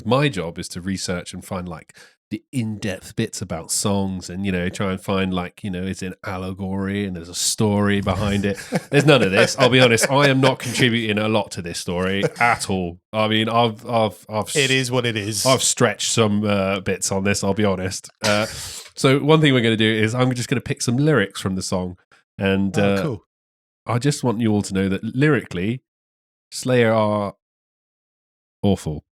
my job is to research and find like the in-depth bits about songs and, try and find like, it's an allegory and there's a story behind it. There's none of this. I'll be honest. I am not contributing a lot to this story at all. I mean, I've it is what it is. I've stretched some bits on this, I'll be honest. So one thing we're going to do is I'm just going to pick some lyrics from the song. And cool. I just want you all to know that lyrically, Slayer are awful.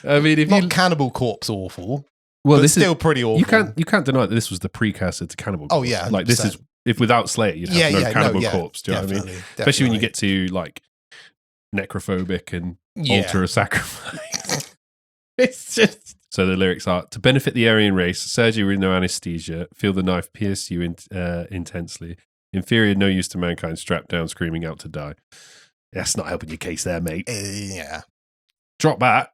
I mean, if not Cannibal Corpse awful, well, but this still is pretty awful. You can't deny that this was the precursor to Cannibal Corpse. Oh yeah, 100%. Like this is if without Slayer, you'd have no Cannibal Corpse. Do you know what I mean? Especially when you get to like necrophobic and altar a sacrifice. It's just so the lyrics are: to benefit the Aryan race, surgery with no anesthesia, feel the knife pierce you intensely. Inferior, no use to mankind, strapped down, screaming out to die. That's not helping your case there, mate. Yeah. Drop that.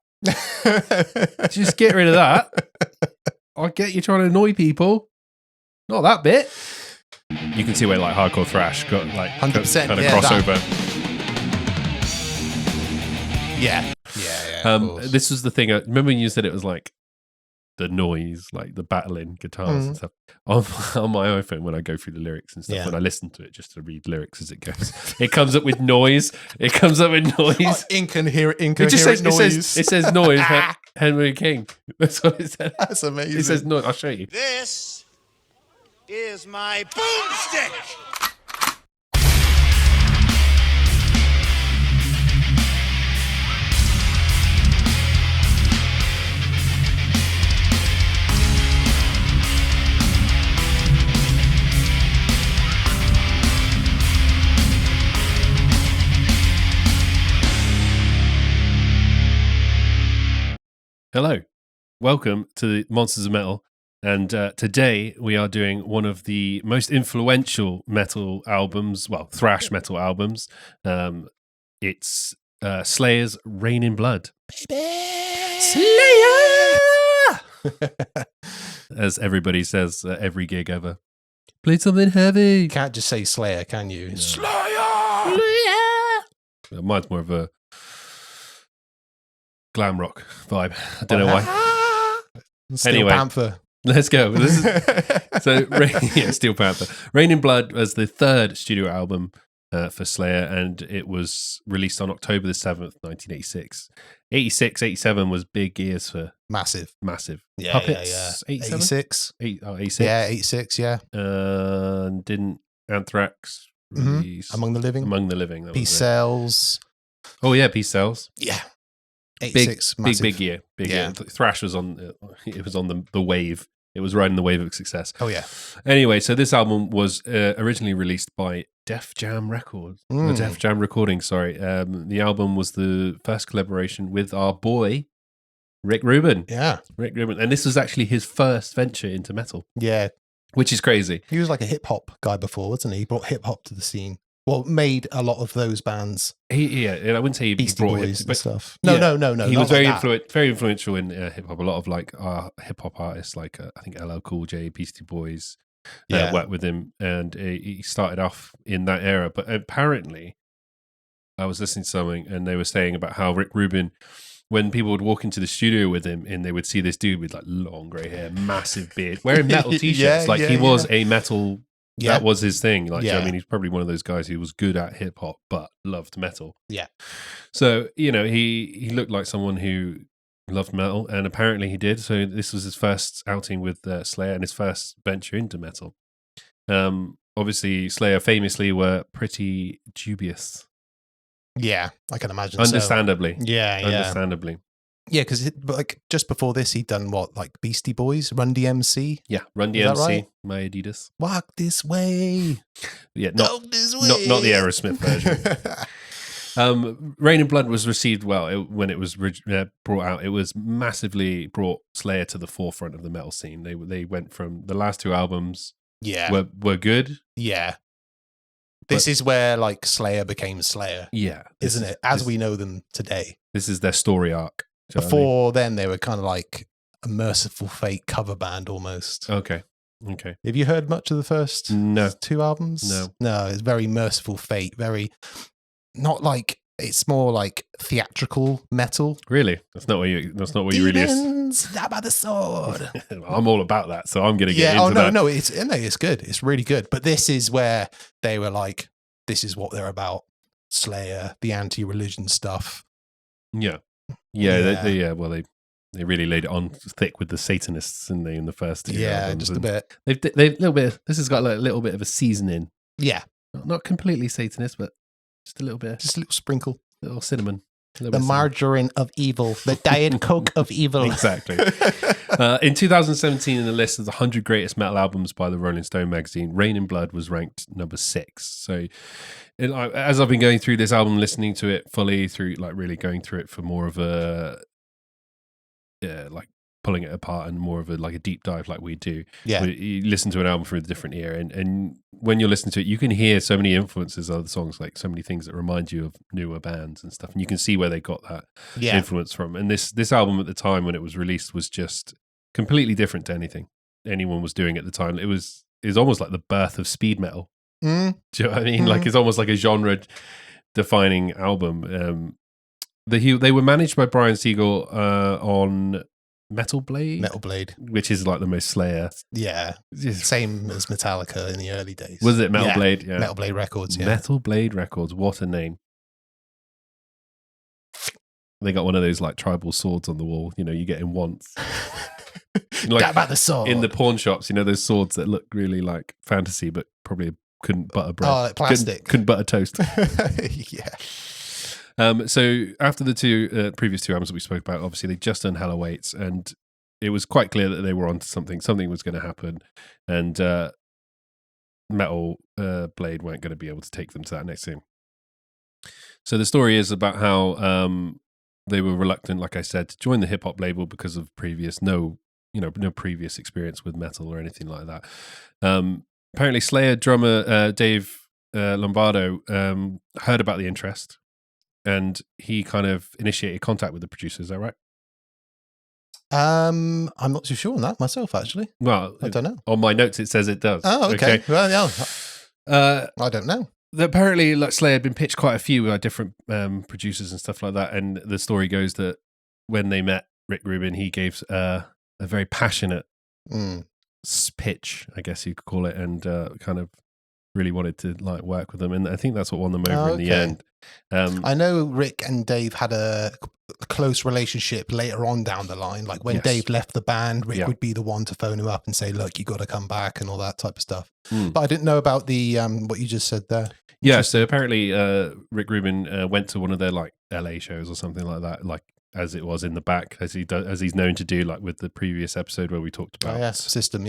Just get rid of that. I get you trying to annoy people. Not that bit. You can see where like hardcore thrash got like 100%, kind of crossover. Yeah. This was the thing. I remember when you said it was like the noise, like the battling guitars and stuff. On my iPhone, when I go through the lyrics and stuff, when I listen to it just to read lyrics as it goes, it comes up with noise. It comes up with noise. Incoherent It noise. says noise. Henry King. That's what it said. That's amazing. It says noise. I'll show you. This is my boomstick. Hello, welcome to the Monsters of Metal, and today we are doing one of the most influential metal albums, well, thrash metal albums. It's Slayer's Rain in Blood. Baby! Slayer! As everybody says, every gig ever. Played something heavy. You can't just say Slayer, can you? No. Slayer! Mine's more of a glam rock vibe. I don't know why. Steel Anyway, Panther. Let's go. Steel Panther. Rain in Blood was the third studio album for Slayer, and it was released on October the 7th, 1986. 86, 87 was big years for Massive. Yeah, Puppets. 86. 86. Yeah, 86, yeah. Didn't Anthrax release? Among the Living. That Peace was it. Cells. Oh yeah, Peace Cells. Yeah. 86, big year. Thrash was on. It was on the wave. It was riding the wave of success. Oh yeah. Anyway, so this album was originally released by Def Jam Records. Def Jam Recording. Sorry. The album was the first collaboration with our boy Rick Rubin. Yeah. Rick Rubin, and this was actually his first venture into metal. Yeah. Which is crazy. He was like a hip hop guy before, wasn't he? He brought hip hop to the scene. Well, made a lot of those bands. I wouldn't say he Beastie brought Boys it, and stuff. No. He was like very influential in hip hop. A lot of like hip hop artists, like I think LL Cool J, Beastie Boys, worked with him, and he started off in that era. But apparently, I was listening to something, and they were saying about how Rick Rubin, when people would walk into the studio with him, and they would see this dude with like long grey hair, massive beard, wearing metal t-shirts, he was a metal. Yeah. That was his thing. Like, I mean, he's probably one of those guys who was good at hip hop but loved metal. Yeah. So, he looked like someone who loved metal, and apparently he did. So this was his first outing with Slayer and his first venture into metal. Obviously, Slayer famously were pretty dubious. Yeah, I can imagine. Understandably. So. Yeah. Understandably. Yeah, because like just before this, he'd done what, like Beastie Boys, Run DMC. Yeah, Run DMC, right? My Adidas. Walk this way. Yeah, Walk this way. Not the Aerosmith version. Rain in Blood was received well when it was brought out. It was massively brought Slayer to the forefront of the metal scene. They went from the last two albums. Yeah, were good. Yeah. This is where like Slayer became Slayer. Yeah, isn't it? As we know them today. This is their story arc. Before then, they were kind of like a Merciful Fate cover band almost. Okay. Have you heard much of the first two albums? No. It's very Merciful Fate, very not like It's more like theatrical metal. Really? That's not what you Demons, stab by the sword. I'm all about that, so I'm going to get into that. No, it's good. It's really good. But this is where they were like, this is what they're about. Slayer, the anti-religion stuff. Yeah. Well, they really laid it on thick with the Satanists, didn't they, in the first two albums? Just a bit. They've little bit. This has got like a little bit of a seasoning. Yeah, not completely Satanist, but just a little bit. Just a little sprinkle. A little cinnamon. The margarine of evil. The Diet Coke of evil. Exactly. In 2017, in the list of the 100 greatest metal albums by the Rolling Stone magazine, Rain in Blood was ranked number 6. So as I've been going through this album, listening to it fully through, like really going through it for more of a, like pulling it apart and more of a deep dive like we do. Yeah. You listen to an album from a different era, and when you're listening to it, you can hear so many influences of the songs, like so many things that remind you of newer bands and stuff, and you can see where they got that influence from. And this album at the time when it was released was just completely different to anything anyone was doing at the time. It was almost like the birth of speed metal. Do you know what I mean? Like it's almost like a genre defining album. They were managed by Brian Siegel on Metal Blade, which is like the most Slayer. Yeah, same as Metallica in the early days. Was it Metal Blade? Yeah, Metal Blade Records. Yeah, Metal Blade Records. What a name! They got one of those like tribal swords on the wall. You know, you get in once. Like about the sword in the pawn shops. You know those swords that look really like fantasy, but probably couldn't butter bread. Oh, like plastic. Couldn't butter toast. Yeah. So after the previous two albums that we spoke about, obviously they just done Hell Awaits, and it was quite clear that they were onto something. Something was going to happen, and Metal Blade weren't going to be able to take them to that next thing. So the story is about how they were reluctant, like I said, to join the hip hop label because of no previous experience with metal or anything like that. Apparently, Slayer drummer Dave Lombardo heard about the interest. And he kind of initiated contact with the producer. Is that right? I'm not too sure on that myself, actually. Well, I don't know. On my notes, it says it does. Oh, okay. Well, yeah. I don't know. Apparently, like Slayer had been pitched quite a few different producers and stuff like that. And the story goes that when they met Rick Rubin, he gave a very passionate pitch, I guess you could call it, and kind of really wanted to like work with them. And I think that's what won them over in the end. I know Rick and Dave had a close relationship later on down the line. Like when Dave left the band, Rick would be the one to phone him up and say, look, you got to come back and all that type of stuff. But I didn't know about the what you just said there. Yeah, so apparently Rick Rubin went to one of their like LA shows or something like that, like as it was in the back, as he's known to do, like with the previous episode where we talked about System.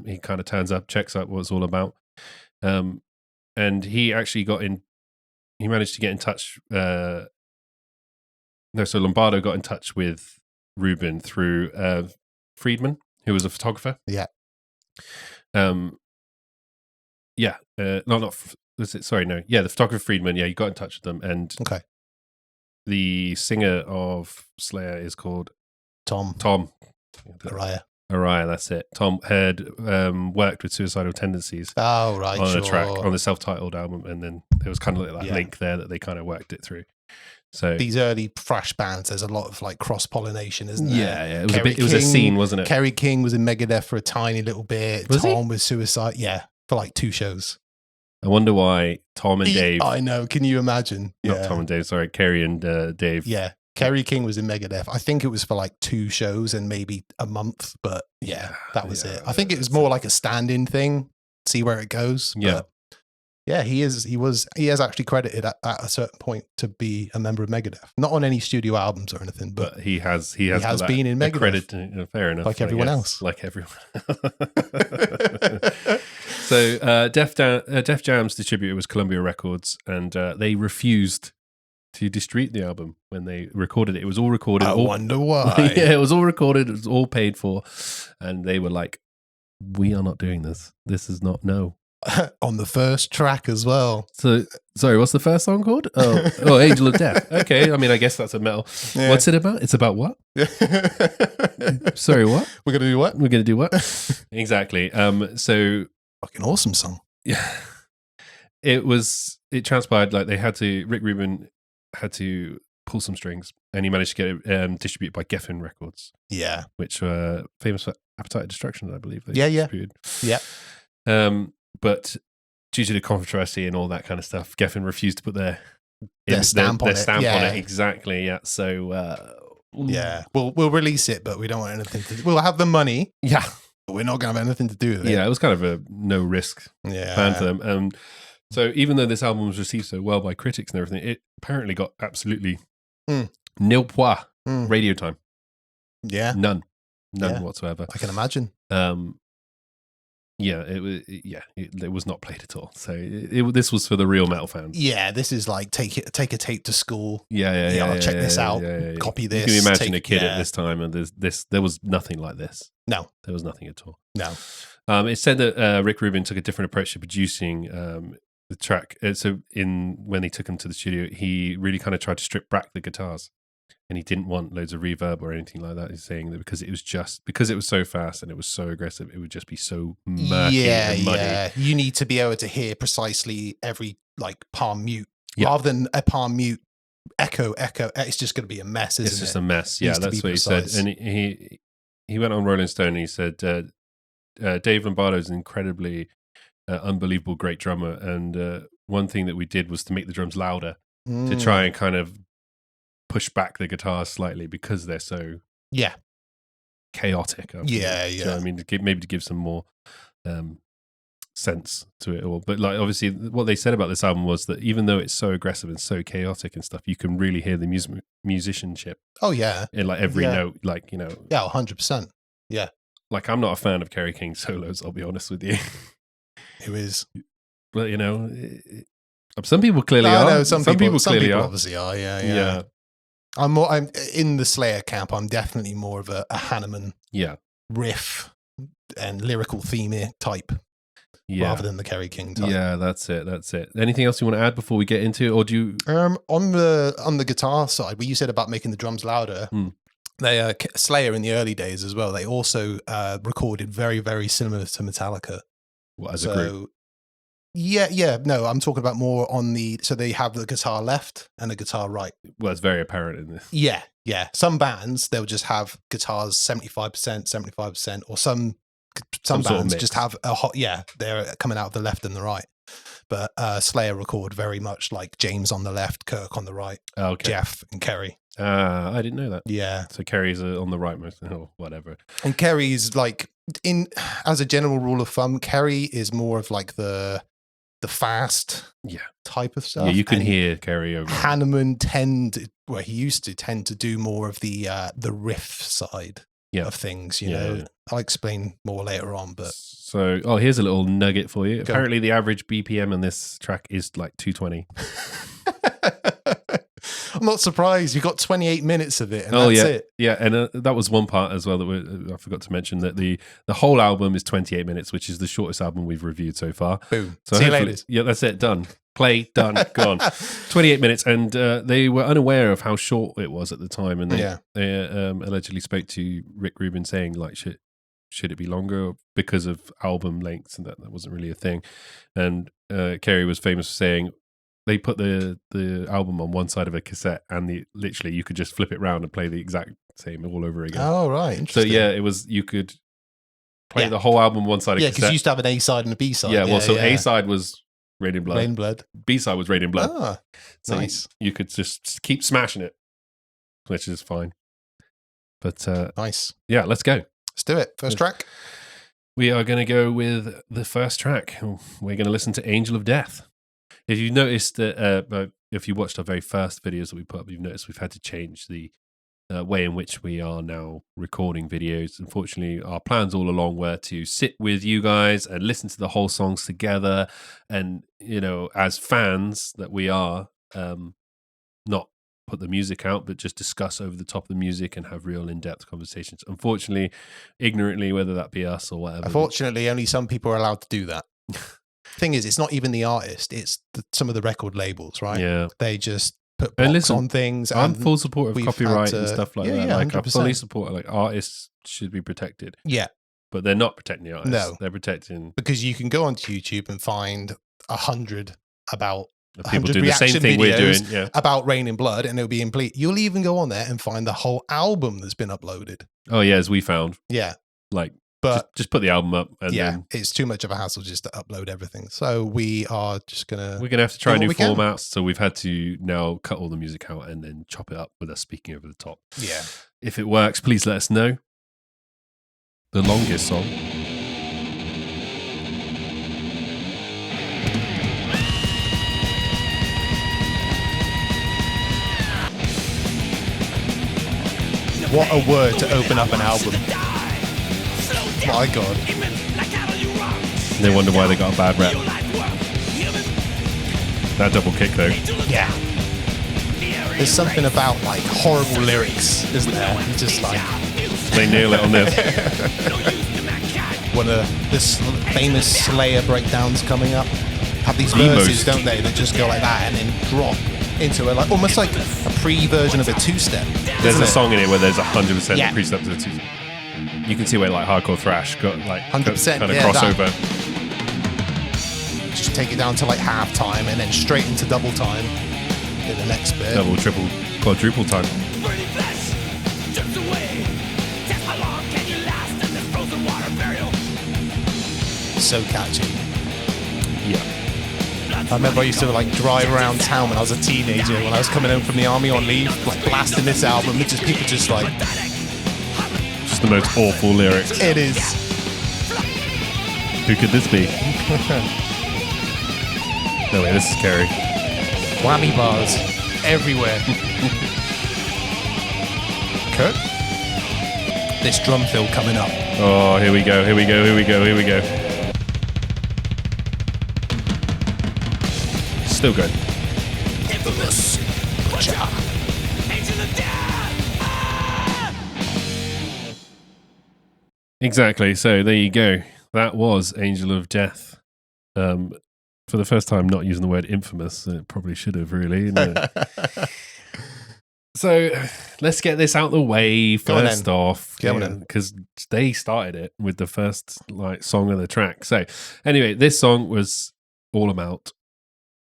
He kind of turns up, checks out what it's all about. And he actually he managed to get in touch. So Lombardo got in touch with Rubin through Friedman, who was a photographer. Yeah. The photographer Friedman. Yeah, he got in touch with them, and the singer of Slayer is called Tom. Araya, that's it. Tom had worked with Suicidal Tendencies on a track on the self-titled album, and then there was kind of like that link there that they kind of worked it through. So these early thrash bands, there's a lot of like cross-pollination, isn't there? Yeah. It was a scene, wasn't it? Kerry King was in Megadeth for a tiny little bit. Tom was Suicide, for like 2 shows. I wonder why Tom and Dave. I know. Can you imagine? Not Tom and Dave. Sorry, Kerry and Dave. Yeah. Kerry King was in Megadeth. I think it was for like 2 shows and maybe a month, but that was it. I think it was more like a stand-in thing, see where it goes. Yeah. But he has actually credited at a certain point to be a member of Megadeth. Not on any studio albums or anything, but he has been in Megadeth. Credit, fair enough. Like everyone else. Like everyone. So Def Jam's distributor was Columbia Records, and they refused to distribute the album when they recorded it. It was all recorded. I wonder why. Yeah, it was all recorded. It was all paid for. And they were like, we are not doing this. This is not, no. On the first track as well. So, sorry, what's the first song called? Oh, Angel of Death. Okay, I mean, I guess that's a metal. Yeah. What's it about? It's about what? Sorry, what? We're going to do what? We're going to do what? Exactly. So... Fucking awesome song. Yeah. It transpired like Rick Rubin had to pull some strings, and he managed to get it distributed by Geffen Records. Yeah. Which were famous for Appetite of Destruction, I believe. They distributed. Yeah. But due to the controversy and all that kind of stuff, Geffen refused to put their stamp on it. Exactly. Yeah. So yeah, we'll release it, but we don't want anything to. We'll have the money. Yeah, but we're not going to have anything to do with it. Yeah, it was kind of a no risk plan for them. So even though this album was received so well by critics and everything, it apparently got absolutely nil pois radio time. Yeah, none whatsoever. I can imagine. Yeah, it was not played at all. So this was for the real metal fans. Yeah, this is like take a tape to school. Yeah. Check this out. Copy this. You can imagine a kid at this time, and there was nothing like this. No, there was nothing at all. No. It said that Rick Rubin took a different approach to producing the track. So when he took him to the studio, he really kind of tried to strip back the guitars. And he didn't want loads of reverb or anything like that. He's saying that because it was so fast and it was so aggressive, it would just be so murky and muddy. Yeah. You need to be able to hear precisely every like palm mute rather than a palm mute echo. It's just going to be a mess, isn't it? It's just a mess. Yeah, that's what he said. And he went on Rolling Stone and he said, Dave Lombardo is an incredibly unbelievable great drummer. And one thing that we did was to make the drums louder to try and kind of push back the guitars slightly because they're so chaotic. Yeah. So, I mean, maybe to give some more sense to it all. But like, obviously, what they said about this album was that even though it's so aggressive and so chaotic and stuff, you can really hear the musicianship. Oh yeah, in like every note, like Yeah, 100%. Yeah. Like I'm not a fan of Kerry King's solos. I'll be honest with you. Who is? But some people clearly are. No, some people clearly obviously are. Yeah. I'm in the Slayer camp. I'm definitely more of a Hanneman riff and lyrical theme type rather than the Kerry King type. Yeah, that's it. Anything else you want to add before we get into it, or do you? On the guitar side, what you said about making the drums louder, they Slayer in the early days as well. They also recorded very, very similar to Metallica. What, as a group? Yeah. No, I'm talking about more on so they have the guitar left and the guitar right. Well, it's very apparent in this. Yeah. Some bands, they'll just have guitars 75%, or some bands just have they're coming out of the left and the right. But Slayer record very much like James on the left, Kirk on the right, Jeff and Kerry. I didn't know that. Yeah. So Kerry's on the right most, or whatever. And Kerry's like, as a general rule of thumb, Kerry is more of like the fast type of stuff. Yeah, you can hear Kerry over. Hanneman he used to tend to do more of the riff side of things, you know. I'll explain more later on, but so here's a little nugget for you. Apparently the average BPM on this track is like 220. I'm not surprised. You got 28 minutes of it, and that's it. Yeah, and that was one part as well that I forgot to mention, that the whole album is 28 minutes, which is the shortest album we've reviewed so far. Boom. So see you later. Yeah, that's it. Done. Play. Done. Gone. 28 minutes, and they were unaware of how short it was at the time, and they allegedly spoke to Rick Rubin saying like, should it be longer because of album lengths, and that wasn't really a thing. And Kerry was famous for saying, they put the album on one side of a cassette, and literally you could just flip it around and play the exact same all over again. Oh, right. Interesting. So you could play the whole album one side of cassette. Yeah, because you used to have an A side and a B side. A side was Rain in Blood. Rain in Blood. B side was Rain in Blood. Ah, so nice. You could just keep smashing it, which is fine. But nice. Yeah, let's go. Let's do it. First track. We are going to go with the first track. We're going to listen to Angel of Death. If you noticed that, if you watched our very first videos that we put up, you've noticed we've had to change the way in which we are now recording videos. Unfortunately, our plans all along were to sit with you guys and listen to the whole songs together. And, as fans that we are, not put the music out, but just discuss over the top of the music and have real in-depth conversations. Unfortunately, ignorantly, whether that be us or whatever. Unfortunately, only some people are allowed to do that. Thing is, it's not even the artist, it's some of the record labels, right? Yeah. They just put blocks on things. I'm full support of copyright and stuff like that. Yeah, like 100%. I fully support, like, artists should be protected. Yeah. But they're not protecting the artists. No. They're protecting... Because you can go onto YouTube and find 100 about people do the same thing we're doing about Rain in Blood, and it'll be complete. You'll even go on there and find the whole album that's been uploaded. Oh yeah, as we found. Yeah. Like, but just put the album up, and then it's too much of a hassle just to upload everything. So we're gonna have to try new formats. So we've had to now cut all the music out and then chop it up with us speaking over the top. Yeah. If it works, please let us know. The longest song. What a word to open up an album. My God. No wonder why they got a bad rep. That double kick though. Yeah. There's something about like horrible lyrics, isn't there? It's just like... They nail it on this. One of this famous Slayer breakdowns coming up. Have these verses, don't they, that just go like that and then drop into it, like almost like a pre-version of a two-step. There's a song in it where there's 100% pre-step to the two-step. You can see where like hardcore thrash got like 100% kind of crossover. Just take it down to like half time and then straight into double time in the next bit. Double, triple, quadruple time. So catchy. Yeah. I remember I used to like drive around town when I was a teenager, when I was coming home from the army on leave, like blasting this album. It's just people just like... Just the most awful lyrics. It is. Who could this be? No way, this is Kerry. Whammy bars everywhere. Kurt? This drum fill coming up. Oh, here we go, here we go, here we go, here we go. Still good. Infamous. Exactly. So there you go. That was Angel of Death. For the first time, not using the word infamous. It probably should have, really. So let's get this out the way first off, because they started it with the first like song of the track. So anyway, this song was all about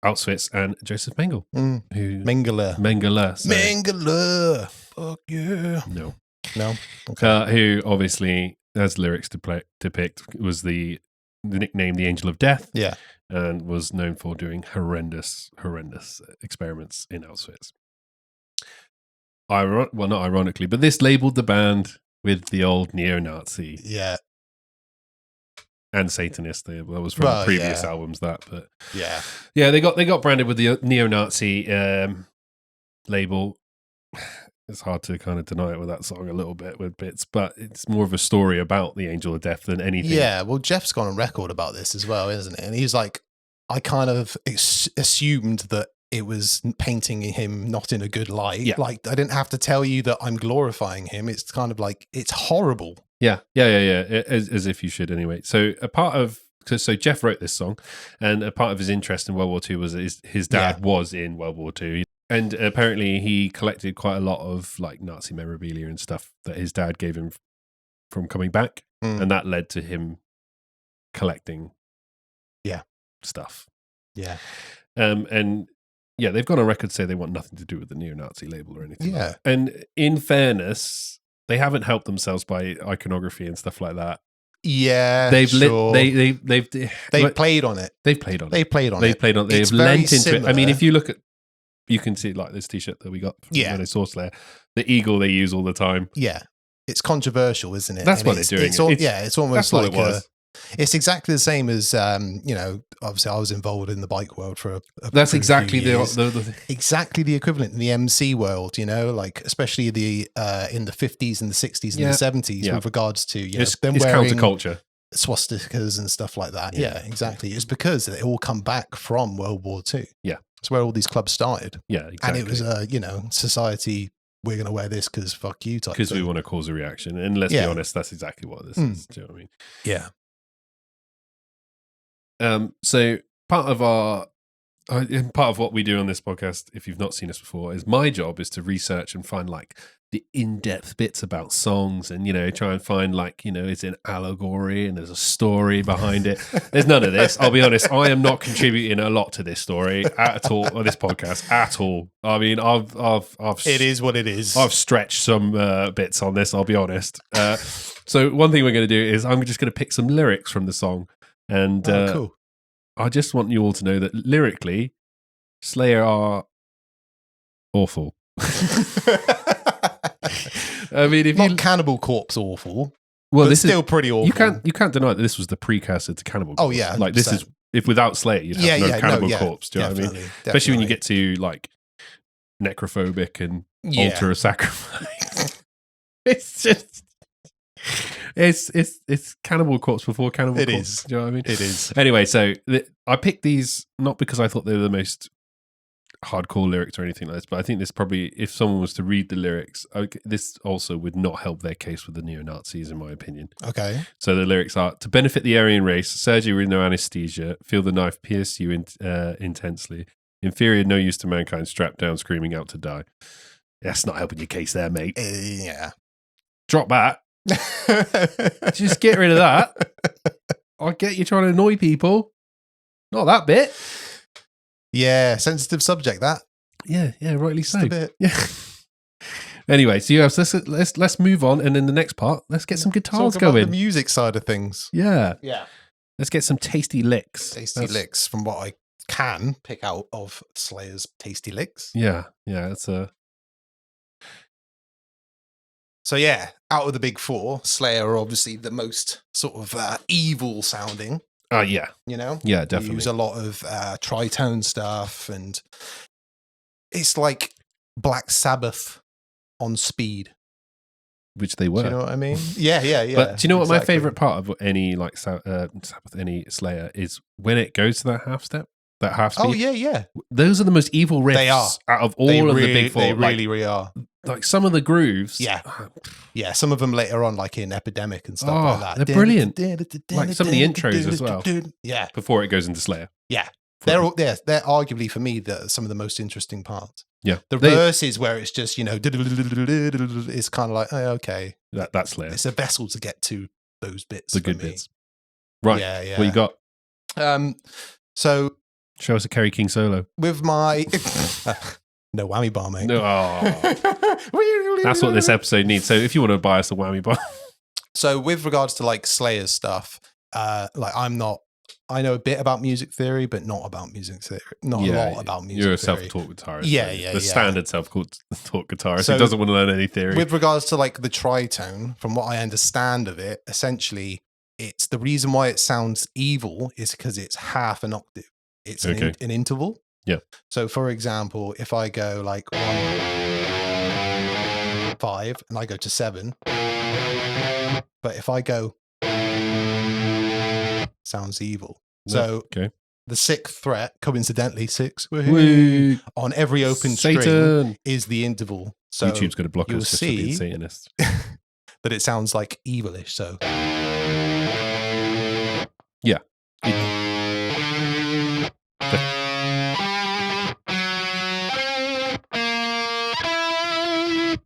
Auschwitz and Joseph Mengele. Mengele. So. Mengele. Fuck yeah. No. Okay. Who obviously, as lyrics depict, was the nickname the Angel of Death. Yeah. And was known for doing horrendous experiments in Auschwitz. Well, not ironically, but this labeled the band with the old neo-Nazi. Yeah. And Satanist. That was from the previous albums. But yeah, they got branded with the neo-Nazi label. It's hard to kind of deny it with that song a little bit with bits, but it's more of a story about the Angel of Death than anything. Yeah, well, Jeff's gone on record about this as well, isn't it? And he's like, I kind of assumed that it was painting him not in a good light. Yeah. Like, I didn't have to tell you that I'm glorifying him. It's kind of like, it's horrible. Yeah. As if you should anyway. So Jeff wrote this song, and a part of his interest in World War II was his dad was in World War II. And apparently he collected quite a lot of like Nazi memorabilia and stuff that his dad gave him from coming back. And that led to him collecting stuff. Yeah. And they've gone on record to say they want nothing to do with the neo-Nazi label or anything. Yeah. Like that. And in fairness, they haven't helped themselves by iconography and stuff like that. Yeah, they've sure. They've played on it. They've played on it. They've lent into it. I mean, if you look at, you can see like this T-shirt that we got from when I saw Slayer, the eagle they use all the time. Yeah, it's controversial, isn't it? That's what they're doing. It's almost like it was. It's exactly the same as obviously I was involved in the bike world for that's exactly the exactly the equivalent in the MC world, like especially the in the 50s and the 60s and the 70s with regards to them it's wearing counterculture, swastikas and stuff like that. Yeah, exactly. It's because they all come back from World War II. Yeah, it's where all these clubs started. Yeah, exactly. And it was society. We're going to wear this because fuck you type. Because we want to cause a reaction, and let's be honest, that's exactly what this is. Do you know what I mean? Yeah. So part of our And part of what we do on this podcast, if you've not seen us before, is my job is to research and find like the in-depth bits about songs and, try and find like, it's an allegory and there's a story behind it. There's none of this. I'll be honest. I am not contributing a lot to this story at all, or this podcast at all. I mean, I've it is what it is. I've stretched some bits on this, I'll be honest. So one thing we're going to do is I'm just going to pick some lyrics from the song. And cool. I just want you all to know that lyrically, Slayer are awful. I mean, if not Cannibal Corpse awful, well, but this still is pretty awful. You can't deny that this was the precursor to Cannibal Corpse. Oh yeah, 100%. Like this is if without Slayer, you'd have no Cannibal Corpse. Do you know what I mean? Definitely. Especially when you get to like necrophobic and altar of sacrifice. It's just. It's Cannibal Corpse before Cannibal Corpse. It is. Do you know what I mean? It is. Anyway, so I picked these not because I thought they were the most hardcore lyrics or anything like this, but I think this probably, if someone was to read the lyrics, this also would not help their case with the neo-Nazis, in my opinion. Okay. So the lyrics are, to benefit the Aryan race, surgery with no anesthesia, feel the knife pierce you intensely, inferior, no use to mankind, strapped down, screaming out to die. That's not helping your case there, mate. Yeah. Drop that. Just get rid of that. I get you trying to annoy people. Not that bit. Yeah, sensitive subject that. Yeah, rightly so. Just a bit. Yeah. Anyway, so let's move on, and in the next part, let's get some guitars Talk about going. the music side of things. Yeah. Yeah. Let's get some tasty licks. Licks from what I can pick out of Slayer's tasty licks. Yeah, it's a. So yeah, out of the big four, Slayer are obviously the most sort of evil sounding. Yeah. Yeah, definitely. They use a lot of tritone stuff, and it's like Black Sabbath on speed. Which they were. Do you know what I mean? Yeah. But do you know what my favorite part of any like Sabbath, any Slayer is when it goes to that half step, that half speed? Oh yeah. Those are the most evil riffs they are. out of all of the big four. They really are. Like some of the grooves. Yeah. Some of them later on, like in Epidemic and stuff like that. They're brilliant. Like some of the intros as well. Yeah. Before it goes into Slayer. Yeah. They're arguably for me some of the most interesting parts. Yeah. The verses where it's just, it's kind of like, oh, okay. That's Slayer. It's a vessel to get to those bits. The good bits. Right. Yeah. What you got? So show us a Kerry King solo. With my no whammy bar, mate. No. That's what this episode needs. So if you want to buy us a whammy bar. So with regards to like Slayer's stuff, I know a bit about music theory, but not about music theory. Not a lot about music theory. You're a self-taught guitarist. Yeah. The standard self-taught guitarist who doesn't want to learn any theory. With regards to like the tritone, from what I understand of it, essentially, it's the reason why it sounds evil is because it's half an octave. It's an interval. Yeah. So for example, if I go like 1, 5, and I go to 7, but if I go sounds evil. So the 6th fret, coincidentally 6, on every open string is the interval. So YouTube's going to block us just for being Satanist. that it sounds like evilish. So yeah.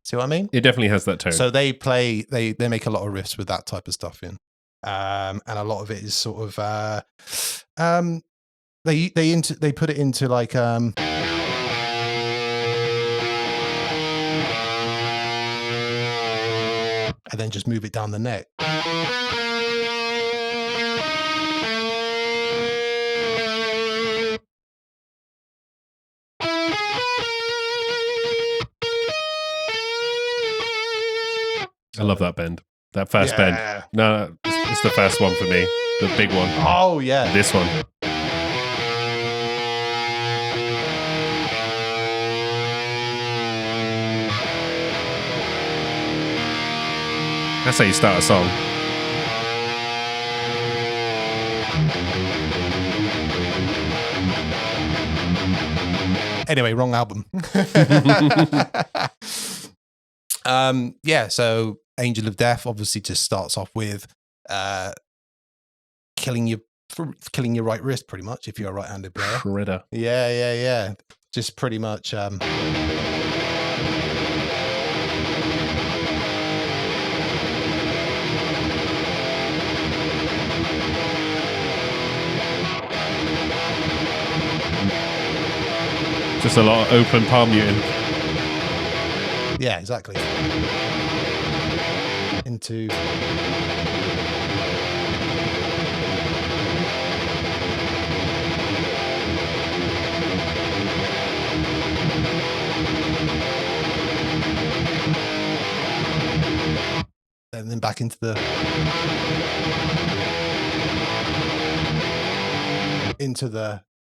See what I mean? It definitely has that tone. So they make a lot of riffs with that type of stuff in. And a lot of it is sort of they put it into like and then just move it down the neck. I love that bend. That first bend. No, it's the first one for me. The big one. Oh, yeah. This one. That's how you start a song. Anyway, wrong album. So Angel of Death obviously just starts off with killing your for killing your right wrist, pretty much, if you're a right-handed player. Shredder. Yeah. Just pretty much. Just a lot of open palm muting. Yeah, exactly. Into. And then back into the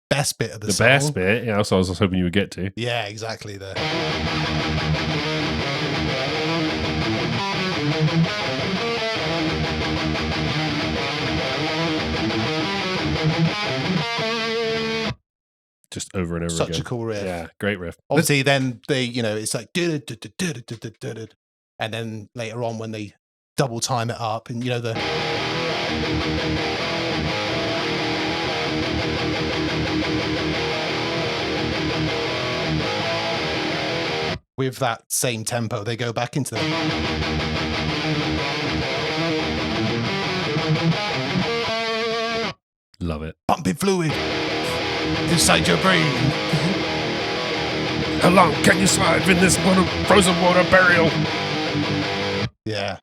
best bit of the song. The best bit, yeah, that's what I was hoping you would get to. Yeah, exactly. Just over and over Such again. Such a cool riff. Yeah, great riff. Obviously, then it's like, and then later on when they double time it up, and with that same tempo, they go back into Love it. Pumping fluid inside your brain. How long can you survive in this frozen water burial? Yeah.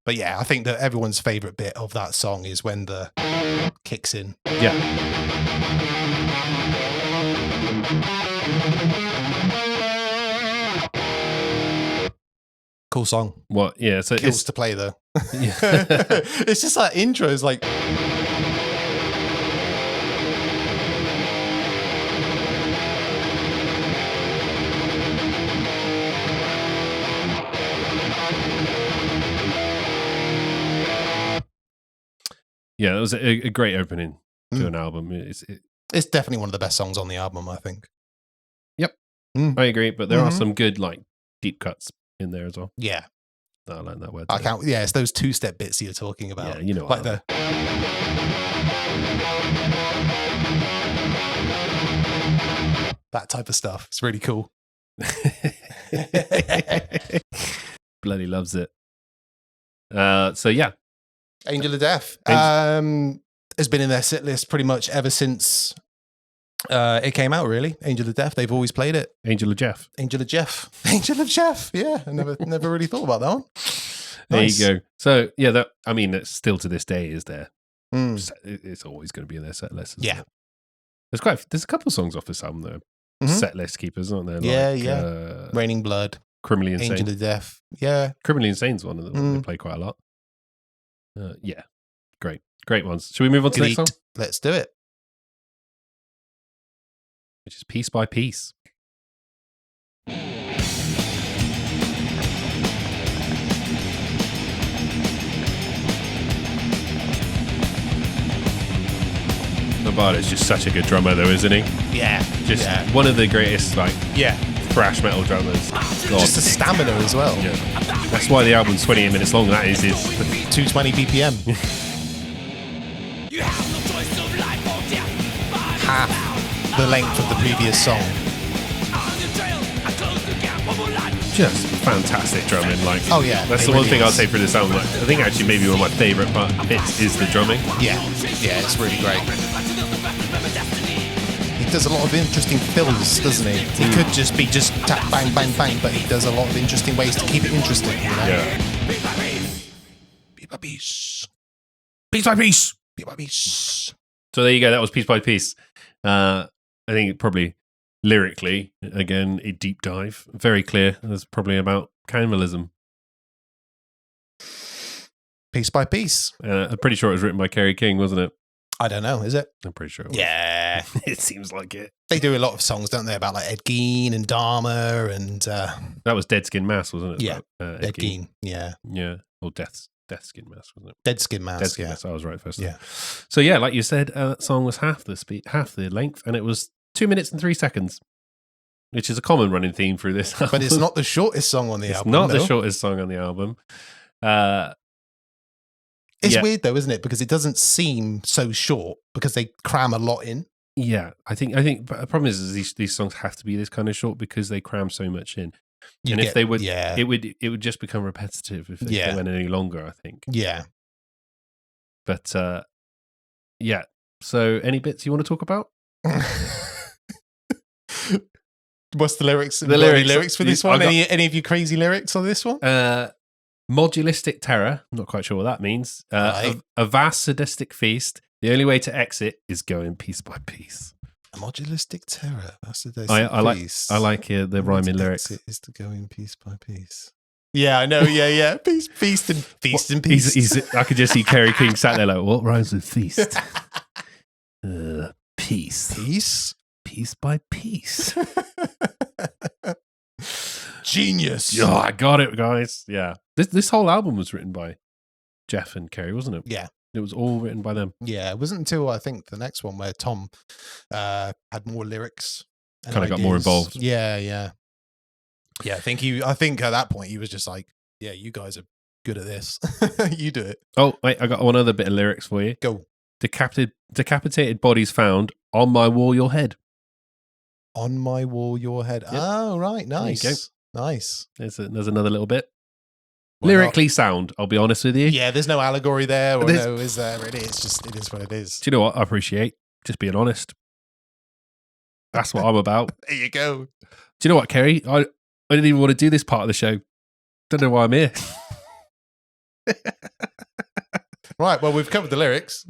But yeah, I think that everyone's favorite bit of that song is when the kicks in. Yeah. Cool song. What? Yeah. So Kills to play though. Yeah. It's just that intro is like. Yeah, it was a great opening to an album. It's definitely one of the best songs on the album, I think. Yep, I agree. But there are some good deep cuts in there as well. Yeah, I like that word. I can't. Yeah, it's those two-step bits you're talking about. Yeah, you know, like that type of stuff. It's really cool. Bloody loves it. So yeah. Angel of Death has been in their set list pretty much ever since it came out, really. Angel of Death, they've always played it. Angel of Jeff. Angel of Jeff. Angel of Jeff. Yeah, I never really thought about that one. Nice. There you go. So yeah, it's still to this day is there. It's always going to be in their set list. Yeah. There's a couple of songs off this album though. Set list keepers, aren't there? Yeah. Raining Blood. Criminally Insane. Angel of Death. Yeah. Criminally Insane's one of them. They play quite a lot. Yeah. Great ones. Should we move on to the next song? Let's do it. Which is Piece by Piece. Lombardo's just such a good drummer though, isn't he? Yeah. Just one of the greatest thrash metal drummers. Just the stamina as well. Yeah. That's why the album's 28 minutes long. That is his 220 BPM. Half the length of the previous song. Just fantastic drumming. Oh yeah, that's the one thing I'll say for this album. I think actually maybe one of my favourite bits is the drumming. Yeah, it's really great. He does a lot of interesting fills, doesn't he? He could just be tap bang bang bang, but he does a lot of interesting ways to keep it interesting. You know? Yeah. Piece by piece. Piece by piece. Piece by piece. So there you go. That was Piece by Piece. I think probably lyrically, again, a deep dive. Very clear. It's probably about cannibalism. Piece by Piece. I'm pretty sure it was written by Kerry King, wasn't it? I don't know. Is it? I'm pretty sure it was. Yeah. It seems like it. They do a lot of songs, don't they, about like Ed Gein and Dharma and... that was Dead Skin Mass, wasn't it? Yeah. About, Ed Gein. Yeah. Yeah. Or Death Skin Mass, wasn't it? Dead Skin Mass. Dead Skin Mass. I was right first time. Yeah. So yeah, like you said, that song was half the length, and it was 2 minutes and 3 seconds. which is a common running theme through this album. But it's not the shortest song on the album. It's not the shortest song on the album. It's weird though, isn't it? Because it doesn't seem so short because they cram a lot in. Yeah, I think but the problem is these songs have to be this kind of short because they cram so much in. If they would, it would just become repetitive if they went any longer, I think. Yeah. But yeah. So any bits you want to talk about? What's the lyrics? The lyrics for this one? Any of you crazy lyrics on this one? Modulistic terror. I'm not quite sure what that means. Right. A vast sadistic feast. The only way to exit is going piece by piece. A modulistic terror. That's the I like the rhyming lyrics. Exit is to go in piece by piece. Yeah, I know. Yeah. Feast and peace. I could just see Kerry King sat there like, what rhymes with feast? Peace. Piece by piece. Genius. Oh, I got it, guys. Yeah. This whole album was written by Jeff and Kerry, wasn't it? Yeah. It was all written by them. Yeah, it wasn't until I think the next one where Tom had more lyrics. Kind of got more involved. Yeah. I think at that point he was just like, yeah, you guys are good at this. You do it. Oh, wait, I got one other bit of lyrics for you. Go. Decapitated bodies found on my wall, your head. On my wall, your head. Yep. Oh, right. Nice. There you go. Nice. There's another little bit. Lyrically sound, I'll be honest with you. Yeah, there's no allegory there, or no, is there really? It's just, it is what it is. Do you know what I appreciate? Just being honest. That's what I'm about. There you go. Do you know what, Kerry? I didn't even want to do this part of the show. Don't know why I'm here. Right, well, we've covered the lyrics.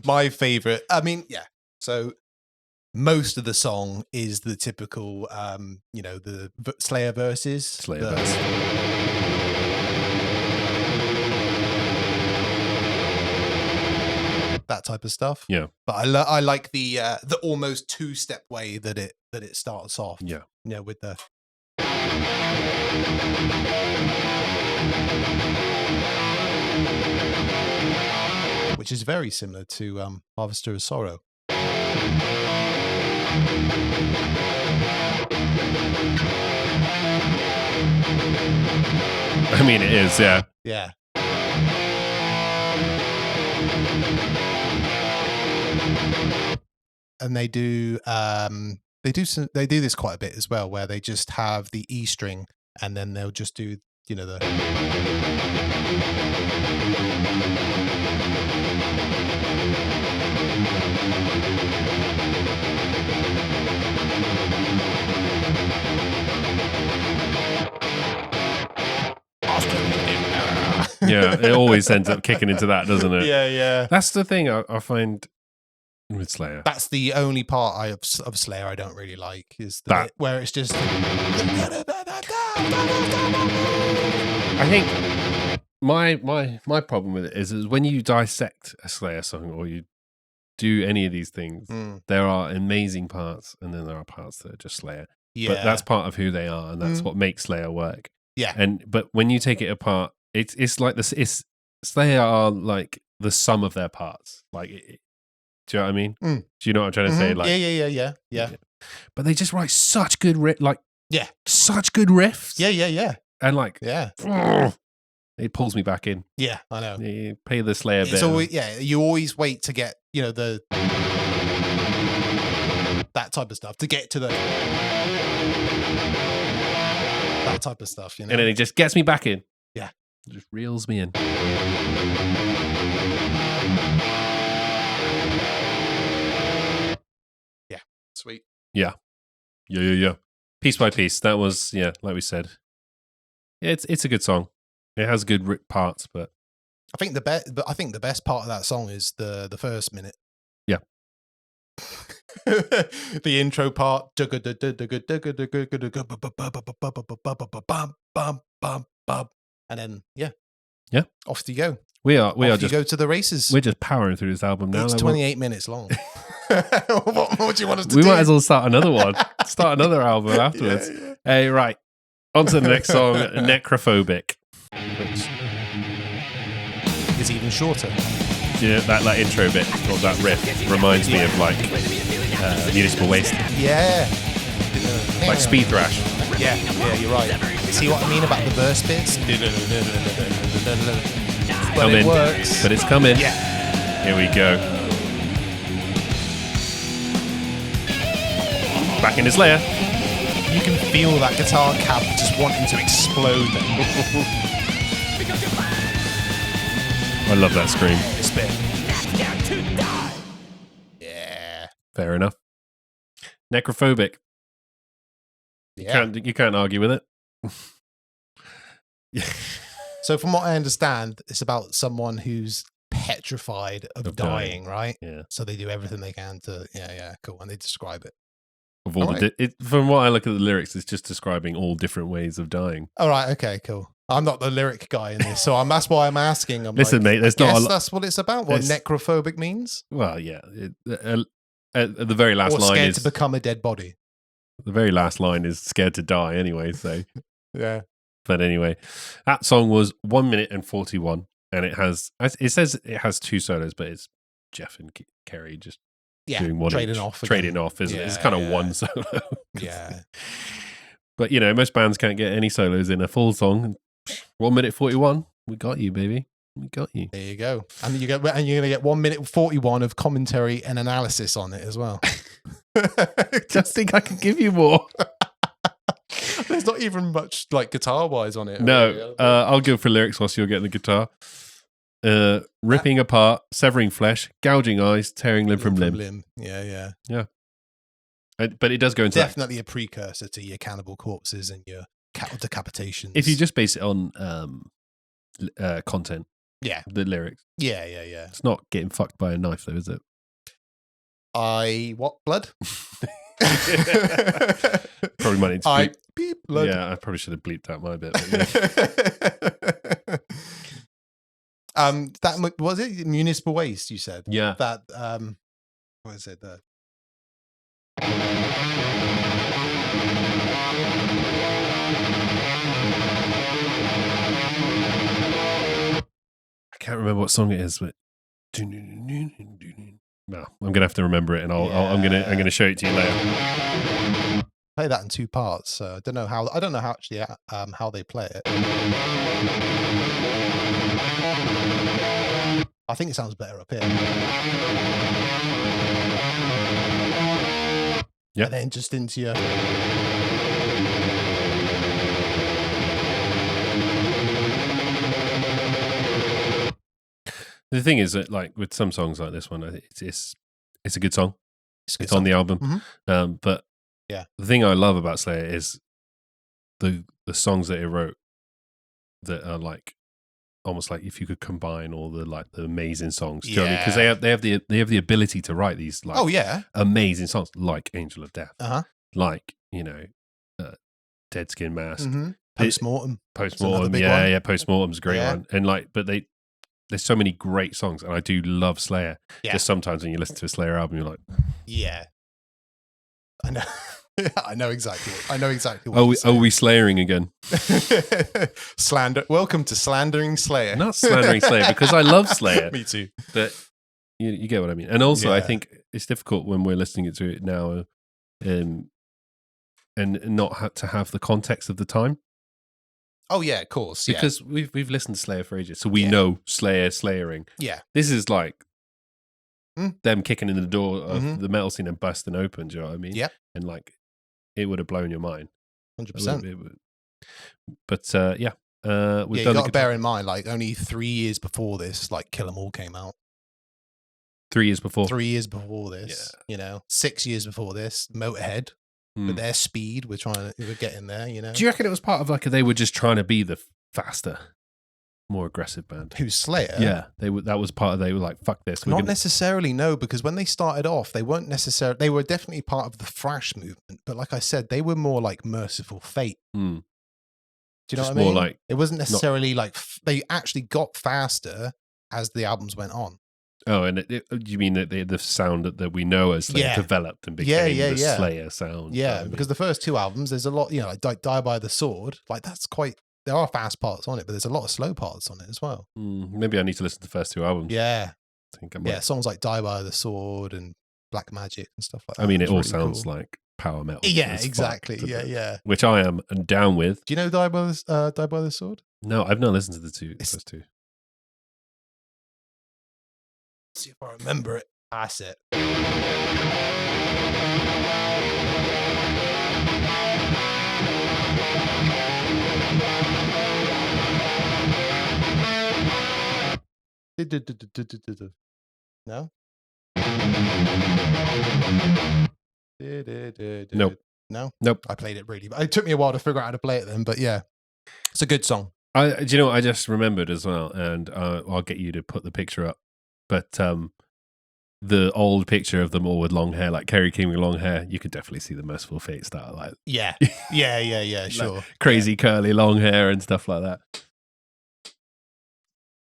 My favorite, so most of the song is the typical, the Slayer verses. That type of stuff. Yeah. But I like the almost two-step way that it starts off. Yeah. With the... which is very similar to Harvester of Sorrow. I mean, it is, yeah. Yeah. And they do this quite a bit as well, where they just have the E string and then they'll just do, the... Yeah, it always ends up kicking into that, doesn't it? Yeah. That's the thing I find with Slayer. That's the only part of Slayer I don't really like, is the bit where it's just... I think my problem with it is when you dissect a Slayer song or you do any of these things, there are amazing parts and then there are parts that are just Slayer. Yeah. But that's part of who they are and that's what makes Slayer work. Yeah. But when you take it apart, it's like this. Slayer are like the sum of their parts. Like, do you know what I mean? Do you know what I'm trying to say? Like, yeah. But they just write such good such good riffs. Yeah. And like, yeah, it pulls me back in. Yeah, I know. You pay the Slayer bit. Always, you always wait to get that type of stuff to get to that type of stuff. And then it just gets me back in. Yeah. It just reels me in. Yeah. Sweet. Yeah. Piece by piece. That was, like we said. It's a good song. It has good parts, but I think the best part of that song is the first minute. Yeah. The intro part. And then yeah. Off you go. We are just go to the races. We're just powering through this album now. It's 28 minutes long. What do you want us to do? We might as well start another one. Start another album afterwards. Yeah. Hey, right. On to the next song, Necrophobic. Which is even shorter. Yeah, that like intro bit or that riff reminds me of like Municipal Waste. Yeah. Like speed thrash. Yeah, you're right. See what I mean about the verse bits? But it works. But it's coming. Yeah. Here we go. Back into Slayer. You can feel that guitar cab just wanting to explode then. I love that scream. This bit. Yeah. Fair enough. Necrophobic. Yeah. You can't argue with it. So from what I understand, it's about someone who's petrified of dying, right? Yeah. So they do everything they can to, cool. And they describe it. Of all from what I look at the lyrics, it's just describing all different ways of dying. All right. Okay, cool. I'm not the lyric guy in this, so that's why I'm asking. Listen, mate, there's not a lot. That's what it's about. What necrophobic means? Well, yeah. At the very last line scared to become a dead body. The very last line is scared to die anyway, so. Yeah. But anyway, that song was 1 minute and 41, and it says it has two solos, but it's Jeff and Kerry just doing one trading each. off. Trading off, isn't it? It's kind of one solo. Yeah. But, most bands can't get any solos in a full song. 1 minute 41, we got you, baby. We got you. There you go. And you're going to get 1 minute 41 of commentary and analysis on it as well. Just think I can give you more. There's not even much like guitar wise on it. No, I'll go for lyrics whilst you're getting the guitar. Ripping apart, severing flesh, gouging eyes, tearing limb from limb. Yeah. But it does go into definitely a precursor to your Cannibal Corpses and your cattle decapitations. If you just base it on content, the lyrics. Yeah. It's not getting fucked by a knife, though, is it? What blood? Probably might need to bleep. Beep blood. Yeah, I probably should have bleeped out my bit. That was it. Municipal Waste. You said. Yeah. That. What is it? I can't remember what song it is, but no, I'm gonna have to remember it, and I'm gonna show it to you later. Play that in two parts. So I don't know how actually how they play it. I think it sounds better up here. Yeah. And then just into your. The thing is that, like, with some songs like this one, it's a good song. It's on the album. Mm-hmm. But the thing I love about Slayer is the songs that it wrote that are like almost like if you could combine all the amazing songs, because they have the ability to write these amazing songs like Angel of Death, like Dead Skin Mask, Postmortem, Postmortem's a great one, and there's so many great songs, and I do love Slayer. Just sometimes when you listen to a Slayer album, you're like, I know. I know exactly what are we slayering again? Slander. Welcome to Slandering Slayer. Not slandering Slayer, because I love Slayer. Me too. But you get what I mean. And also, I think it's difficult when we're listening to it now and not to have the context of the time. Oh, yeah, of course. Because we've listened to Slayer for ages, so we know slayering. Yeah. This is like them kicking in the door of the metal scene and busting open, do you know what I mean? Yeah. And like, it would have blown your mind. 100%. But you got to bear in mind, like, only 3 years before this, like, Kill 'Em All came out. 3 years before? 3 years before this, 6 years before this, Motorhead. With their speed, we're getting there, Do you reckon it was part of they were just trying to be the faster, more aggressive band? Who's Slayer? Yeah, they were like, fuck this. Not necessarily, no, because when they started off, they weren't necessarily, they were definitely part of the thrash movement, but like I said, they were more like Merciful Fate. Do you know what I mean? More like, it wasn't necessarily they actually got faster as the albums went on. Oh, and you mean that the sound that we know as Slayer developed and became the Slayer sound? Yeah, because the first two albums, there's a lot, like Die by the Sword, like there are fast parts on it, but there's a lot of slow parts on it as well. Maybe I need to listen to the first two albums. Yeah. I think I might. Yeah, songs like Die by the Sword and Black Magic and stuff like that. I mean, it all really sounds cool. like power metal. Yeah, exactly. Yeah. Which I am down with. Do you know Die by the Sword? No, I've not listened to the first two. Let's see if I remember it. That's it. No? Nope. No? Nope. I played it really, but it took me a while to figure out how to play it then, but yeah. It's a good song. Do you know what I just remembered as well? And I'll get you to put the picture up. But the old picture of them all with long hair, like Kerry King with long hair, you could definitely see the Merciful Fate style. Like, yeah, sure. Like crazy curly long hair and stuff like that.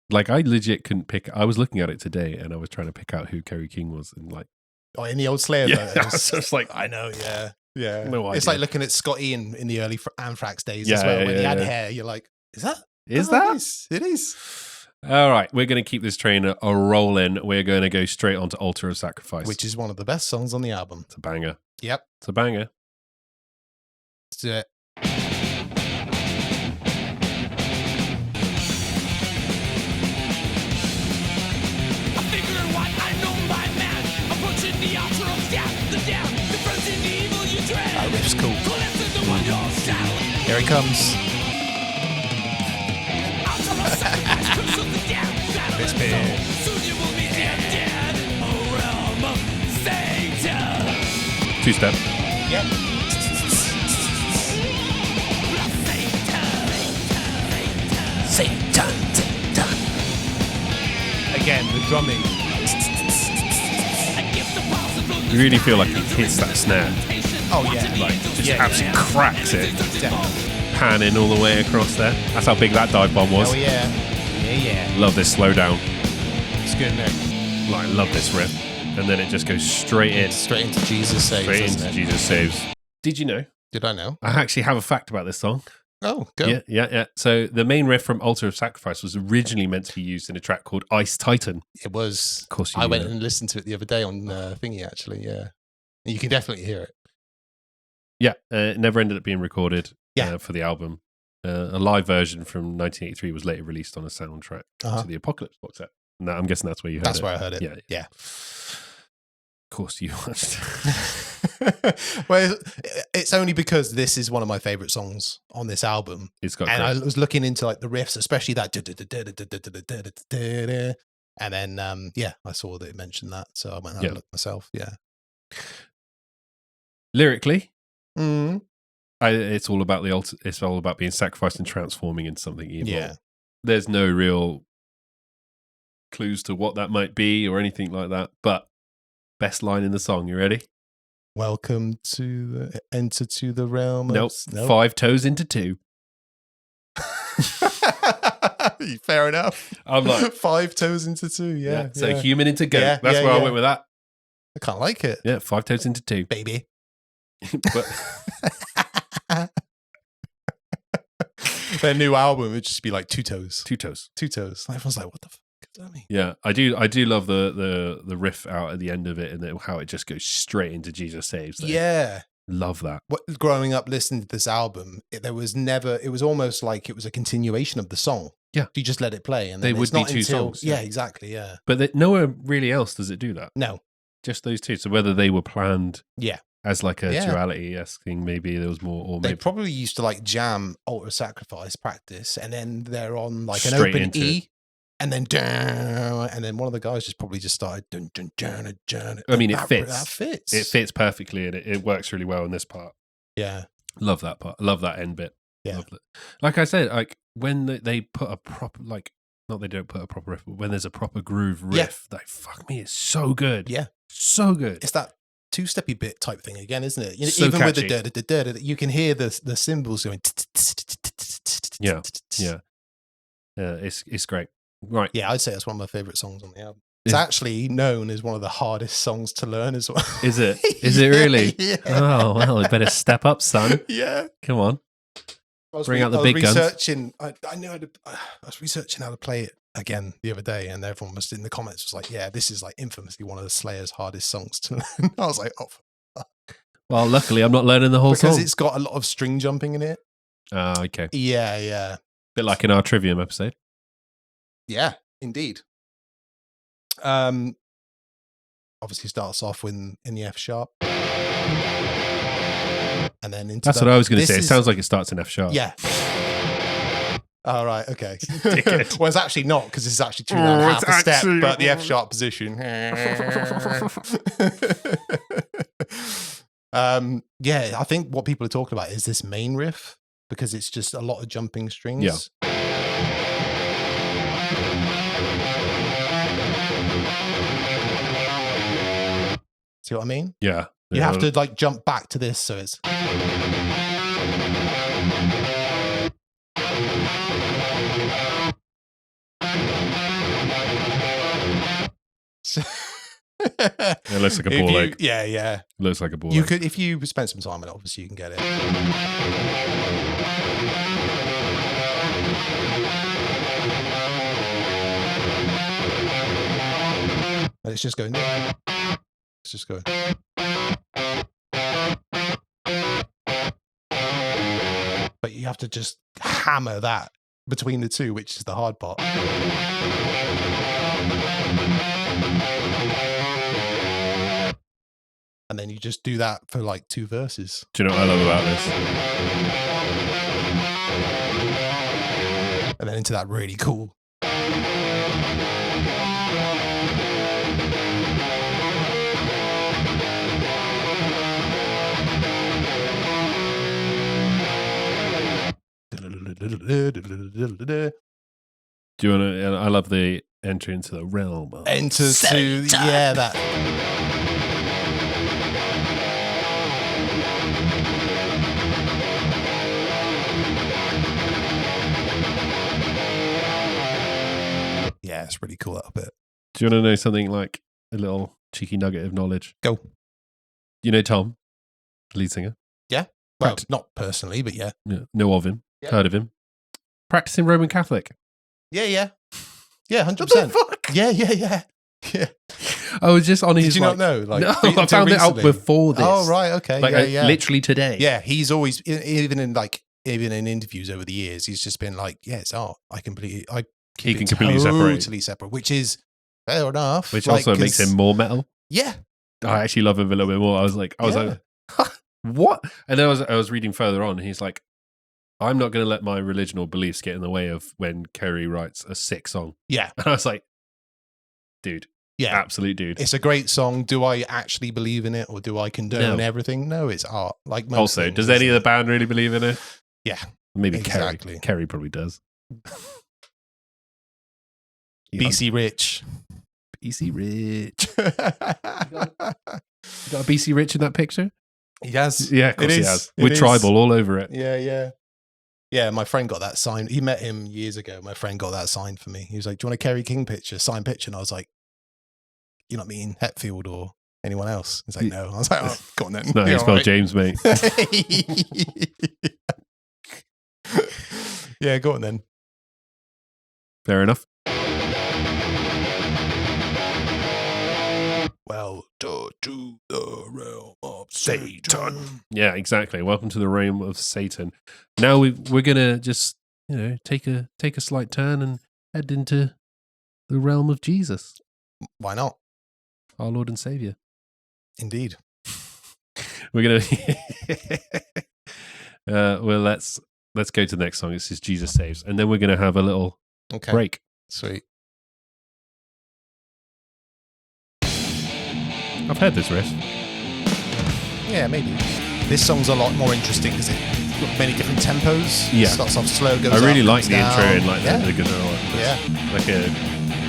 Like, I legit couldn't pick. I was looking at it today and I was trying to pick out who Kerry King was. And like, in the old Slayer photos. It's like, I know, yeah. No idea. It's like looking at Scotty in the early Anthrax days as well. When he had hair, you're like, is that? It is. All right, we're going to keep this train a rolling. We're going to go straight on to Altar of Sacrifice, which is one of the best songs on the album. It's a banger. Yep. It's a banger. Let's do it. That riff's cool. Here he comes. It's big. Two-step. Yep. Satan. Again, the drumming. You really feel like he hits that snare. Oh yeah, like just absolutely cracks it. Definitely. Panning all the way across there. That's how big that dive bomb was. Oh yeah. Love this slowdown. It's good, isn't it? Like, love this riff, and then it just goes straight into Jesus Saves. Straight into Jesus Saves. Did you know? Did I know? I actually have a fact about this song. Oh, go. Yeah. So the main riff from Altar of Sacrifice was originally meant to be used in a track called Ice Titan. It was. Of course, I went and listened to it the other day on Thingy. Actually, yeah, you can definitely hear it. Yeah, it never ended up being recorded for the album. A live version from 1983 was later released on a soundtrack to the Apocalypse box set. No, I'm guessing that's where you heard it. That's where I heard it. Yeah. Of course you watched. Well, it's only because this is one of my favorite songs on this album. It's got and I was looking into like the riffs, especially that, and then I saw that it mentioned that, so I went and looked myself. Yeah. Lyrically, it's all about it's all about being sacrificed and transforming into something evil. Yeah. There's no real clues to what that might be or anything like that, but best line in the song. You ready? Welcome to enter to the realm. Nope. 5 toes into 2. Fair enough. I'm like 5 toes into 2. Yeah. So human into goat. That's where I went with that. I can't like it. Yeah. 5 toes into 2, baby. But their new album would just be like 2 toes. 2 toes. 2 toes. Everyone's like, what the fuck does that mean? Yeah, I do love the riff out at the end of it and how it just goes straight into Jesus Saves. There. Yeah. Love that. Growing up listening to this album, it was almost like it was a continuation of the song. Yeah. You just let it play. And they would be 2 songs. Yeah, exactly. Yeah. But nowhere really else does it do that. No. Just those 2. So whether they were planned as like a duality-esque thing, maybe there was more. Or they maybe probably used to like jam Altar Sacrifice practice, and then they're on like an straight open E. And then one of the guys just started. I mean, it fits. That fits. It fits perfectly, and it works really well in this part. Yeah, love that part. Love that end bit. Yeah, like I said, like when they put a proper not they don't put a proper riff, but when there's a proper groove riff, like fuck me, it's so good. Yeah, so good. It's that 2-steppy bit type thing again, isn't it? So even catchy. with the you can hear the cymbals going. Yeah. It's great. Right. Yeah, I'd say that's one of my favorite songs on the album. It's actually known as one of the hardest songs to learn as well. Is it? Is it really? Yeah. Oh, well, you better step up, son. Yeah. Come on. Bring out the big guns. I was researching how to play it again the other day, and everyone was in the comments was like, "Yeah, this is like infamously one of the Slayer's hardest songs to learn." I was like, "Oh." Well, luckily I'm not learning the whole because song. It's got a lot of string jumping in it. Okay. Yeah. Bit like in our Trivium episode. Yeah, indeed. Obviously starts off in the F sharp. And then into That's what I was going to say. It sounds like it starts in F sharp. Yeah. All right, okay. Well, it's actually not, because it's actually 2.5 a step, but the F sharp position. Yeah, I think what people are talking about is this main riff, because it's just a lot of jumping strings. Yeah. See what I mean? Yeah. You have to like jump back to this, so it's. It looks like a ball leg. Yeah. It looks like a ball You leg. could, if you spend some time on it, obviously you can get it. And it's just going. It's just going. But you have to just hammer that between the two, which is the hard part. And then you just do that for like 2 verses. Do you know what I love about this? And then into that really cool. Do you want to? I love the entry into the realm. Enter to, yeah, that. Yeah, it's really cool, that bit. Do you want to know something like a little cheeky nugget of knowledge? Go. You know Tom, lead singer? Yeah. Well, not personally, but yeah. Know of him. Yeah. Heard of him. Practicing Roman Catholic. Yeah. Yeah, 100%. What the fuck? Yeah. I was just on his. Did you not know? Like, no, I found it out before this. Oh, right. Okay. Like, yeah. literally today. Yeah, he's always, even in interviews over the years, he's just been like, yeah, it's art. He can completely separate, which is fair enough. Which also makes him more metal. Yeah. I actually love him a little bit more. I was like, what? And then I was reading further on, and he's like, I'm not going to let my religion or beliefs get in the way of when Kerry writes a sick song. Yeah. And I was like, dude. Yeah. Absolute dude. It's a great song. Do I actually believe in it, or do I condone everything? No, it's art. Like most also, things, does any of the band really believe in it? Yeah. Maybe exactly. Kerry probably does. BC Rich. BC Rich. You got a BC Rich in that picture? He has. Yeah, of course he has. With tribal all over it. Yeah. Yeah, my friend got that signed. He met him years ago. My friend got that signed for me. He was like, do you want a Kerry King picture, signed picture? And I was like, you're not mean Hetfield or anyone else? He's like, no. I was like, oh, go on then. No, he's spelled James, mate. Yeah, go on then. Fair enough. Welcome to the realm of Satan. Yeah, exactly. Welcome to the realm of Satan. Now we're gonna just take a slight turn and head into the realm of Jesus. Why not? Our Lord and Savior. Indeed. We're gonna well let's go to the next song. This is Jesus Saves, and then we're gonna have a little break. Sweet. I've heard this riff. Yeah, maybe. This song's a lot more interesting because it's got many different tempos. Yeah. It starts off slow, goes I really up, like the down. intro and like the guitar. Yeah.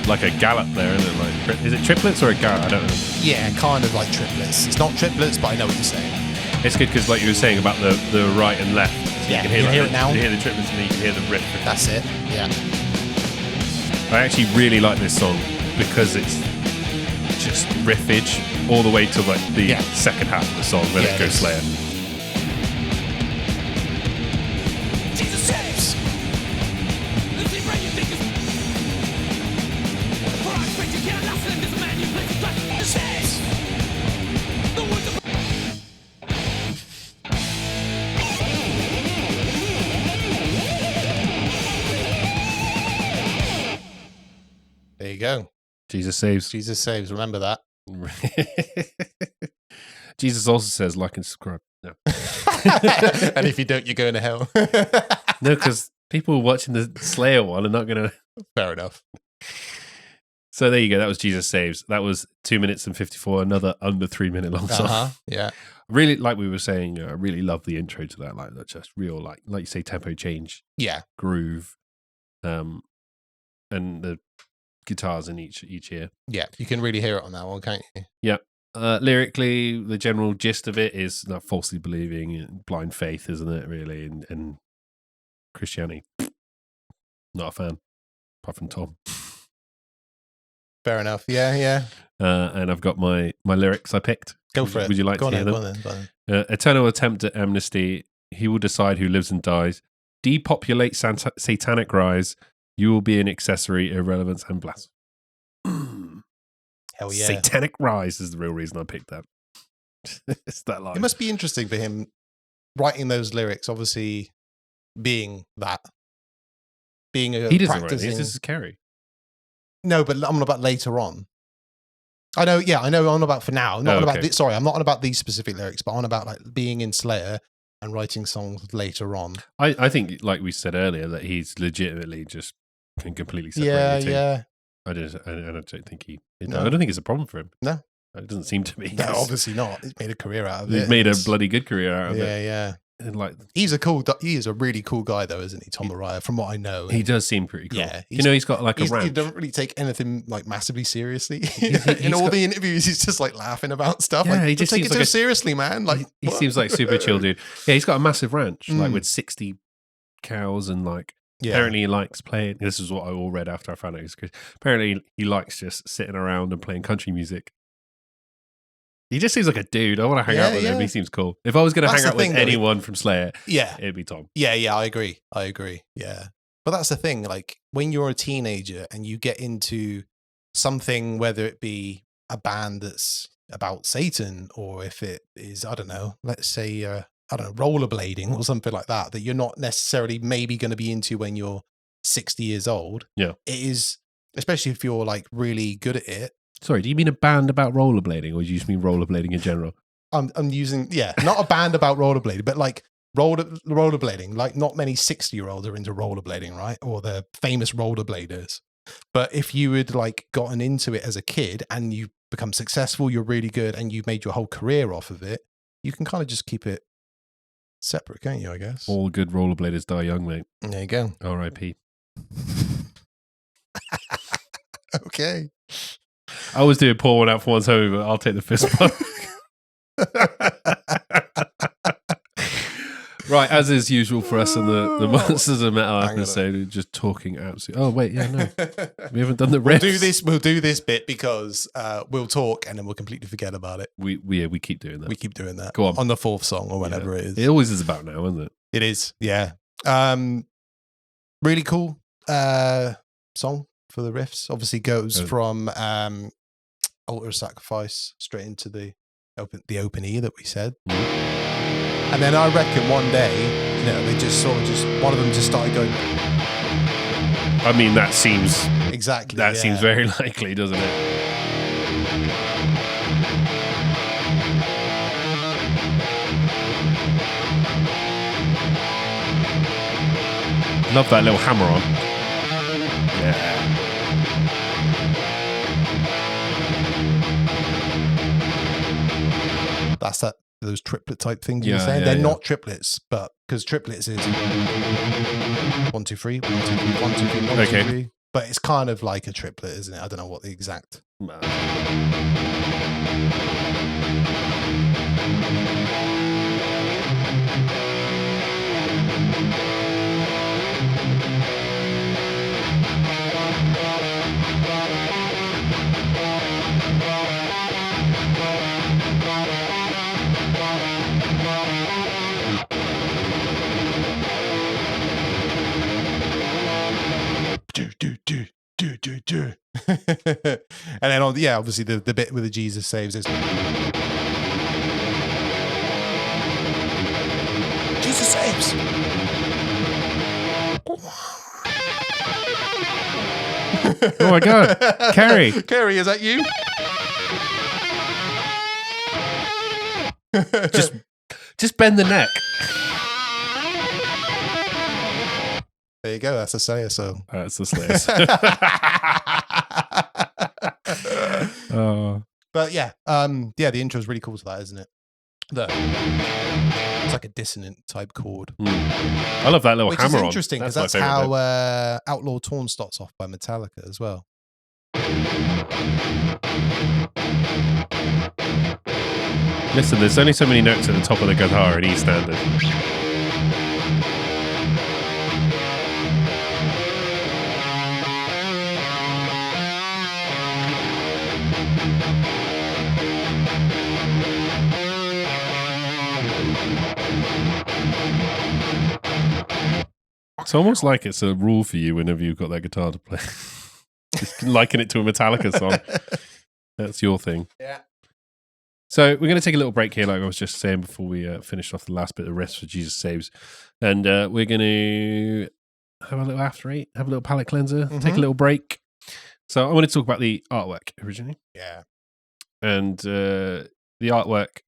Like a gallop there, isn't it? Like, is it triplets or a gallop? I don't know. Yeah, kind of like triplets. It's not triplets, but I know what you're saying. It's good because, like you were saying about the right and left. So yeah, you can hear it now. You can hear the triplets and then you can hear the riff. That's it. Yeah. I actually really like this song because it's just riffage all the way to like the second half of the song when it goes Slayer. Jesus saves. go. Jesus saves. Jesus saves. Remember that. Jesus also says like and subscribe. No. And if you don't, you're going to hell. No, because people watching the Slayer one are not going to. Fair enough. So there you go. That was Jesus Saves. That was 2 minutes and 54, another under 3 minute long song. Yeah. Really, like we were saying, I really love the intro to that. Like, that's just real, like you say, tempo change. Yeah. Groove. And the guitars in each ear. Yeah. You can really hear it on that one, can't you? Yeah. Lyrically, the general gist of it is not falsely believing in blind faith, isn't it, really? And Christianity. Not a fan, apart from Tom. Fair enough. Yeah. And I've got my lyrics I picked. Go for it. Would you like to hear them? Go on then. Eternal attempt at amnesty. He will decide who lives and dies. Depopulate satanic rise. You will be an accessory, irrelevance, and blasphemy. Hell yeah. Satanic rise is the real reason I picked that. It's that line. It must be interesting for him writing those lyrics, obviously being that. Being a he doesn't practicing... write these. This is Kerry. No, but I'm on about later on. I know I'm on about for now. I'm not on about sorry, I'm not on about these specific lyrics, but I'm on about like being in Slayer and writing songs later on. I think, like we said earlier, that he's legitimately just can completely separate the two. Yeah. I don't think I don't think it's a problem for him. No. It doesn't seem to be. No, obviously not. He's made a career out of it. He's made a bloody good career out of it. Yeah. And like, he is a really cool guy though, isn't he, Tom Araya, from what I know. He does seem pretty cool. Yeah. He's got like a ranch. He doesn't really take anything like massively seriously. In all the interviews, he's just like laughing about stuff. Yeah, like, he just take seems it like so seriously, man. Like he seems like super chill dude. Yeah, he's got a massive ranch, like with 60 cows and like. Yeah. Apparently he likes playing. This is what I all read after I found out he was Chris. Apparently he likes just sitting around and playing country music. He just seems like a dude. I want to hang out with him. He seems cool. If I was going to hang out with anyone from Slayer, it'd be Tom. Yeah, I agree. Yeah. But that's the thing. Like when you're a teenager and you get into something, whether it be a band that's about Satan or if it is, I don't know, let's say, rollerblading or something like that you're not necessarily maybe going to be into when you're 60 years old. Yeah. It is, especially if you're like really good at it. Sorry, do you mean a band about rollerblading or do you just mean rollerblading in general? I'm using, not a band about rollerblading, but like rollerblading. Like not many 60-year-olds are into rollerblading, right? Or the famous rollerbladers. But if you had like gotten into it as a kid and you become successful, you're really good and you've made your whole career off of it, you can kind of just keep it separate, can't you, I guess? All good rollerbladers die young, mate. There you go. R.I.P. Okay. I was doing pour one out for one's homie, but I'll take the fist bump. Right, as is usual for us in the Monsters of Metal episode, we're just talking absolutely. Oh wait, no, we haven't done the riffs. We'll do this bit because we'll talk and then we'll completely forget about it. We keep doing that. We keep doing that. Go on the fourth song or whenever it is. It always is about now, isn't it? It is, yeah. Really cool song for the riffs. Obviously goes from Altar Sacrifice straight into the open E that we said. And then I reckon one day, they just sort of one of them just started going. I mean, that seems exactly. That seems very likely, doesn't it? Love that little hammer on. Yeah. That's those triplet type things you're saying. They're not triplets, but because triplets is 1, 2, 3, 1, 2, 3, 1, 2, 3, 1, 2, 3. But it's kind of like a triplet, isn't it? I don't know what the exact. And then obviously the bit with the Jesus saves is Jesus saves. Oh my God. Kerry. Kerry, is that you? Just bend the neck. There you go. That's a Slayer song. That's the Slayer song. But yeah, the intro is really cool to that, isn't it? It's like a dissonant type chord. I love that little hammer on. Which is interesting because that's how Outlaw Torn starts off by Metallica as well. Listen, there's only so many notes at the top of the guitar in E standard. It's almost like it's a rule for you whenever you've got that guitar to play. Just liken it to a Metallica song. That's your thing. Yeah. So we're going to take a little break here, like I was just saying before we finished off the last bit of riffs for Jesus Saves. And we're going to have a little after eight, have a little palate cleanser, take a little break. So I want to talk about the artwork originally. Yeah. And the artwork,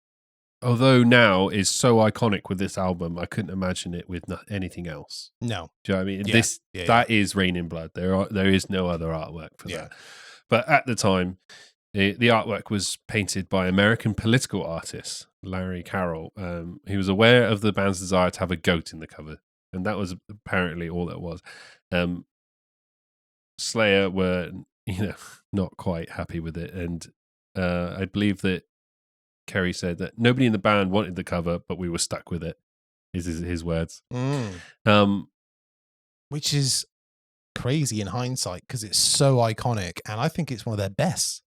although now is so iconic with this album, I couldn't imagine it with anything else. No. Do you know what I mean? That is Rain in Blood. There is no other artwork for that. But at the time, the artwork was painted by American political artist Larry Carroll. He was aware of the band's desire to have a goat in the cover, and that was apparently all it was. Slayer were, not quite happy with it, and I believe that Kerry said that nobody in the band wanted the cover, but we were stuck with it. Is his words. Which is crazy in hindsight because it's so iconic, and I think it's one of their best.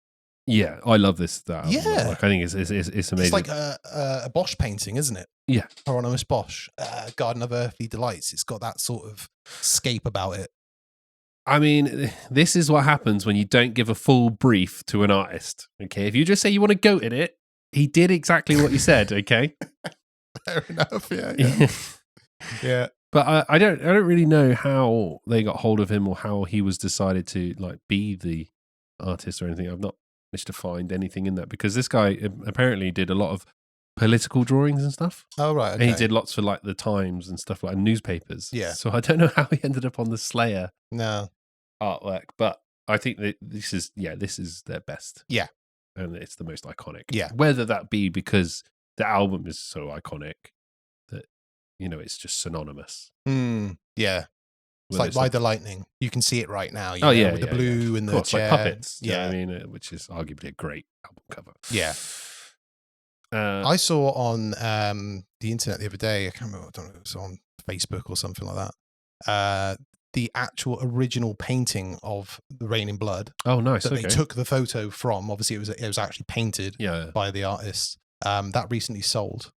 Yeah, I love this. Yeah, I think it's amazing. It's like a Bosch painting, isn't it? Yeah, Hieronymus Bosch, Garden of Earthly Delights. It's got that sort of scape about it. I mean, this is what happens when you don't give a full brief to an artist. Okay, if you just say you want a goat in it, he did exactly what you said. Okay, fair enough. Yeah. Yeah. But I don't really know how they got hold of him or how he was decided to be the artist or anything. I've not managed to find anything in that because this guy apparently did a lot of political drawings and stuff. Oh right, okay. And he did lots for the Times and stuff like newspapers. Yeah. So I don't know how he ended up on the Slayer artwork, but I think that this is their best. Yeah, and it's the most iconic. Yeah, whether that be because the album is so iconic that it's just synonymous. Yeah. It's like Ride the Lightning. You can see it right now. With the blue and the chair. Like Puppets. Yeah, I mean, which is arguably a great album cover. Yeah. I saw on the internet the other day. I can't remember. I don't know. It was on Facebook or something like that. The actual original painting of the Rain in Blood. Oh, nice. That they took the photo from. Obviously, it was actually painted by the artist. That recently sold.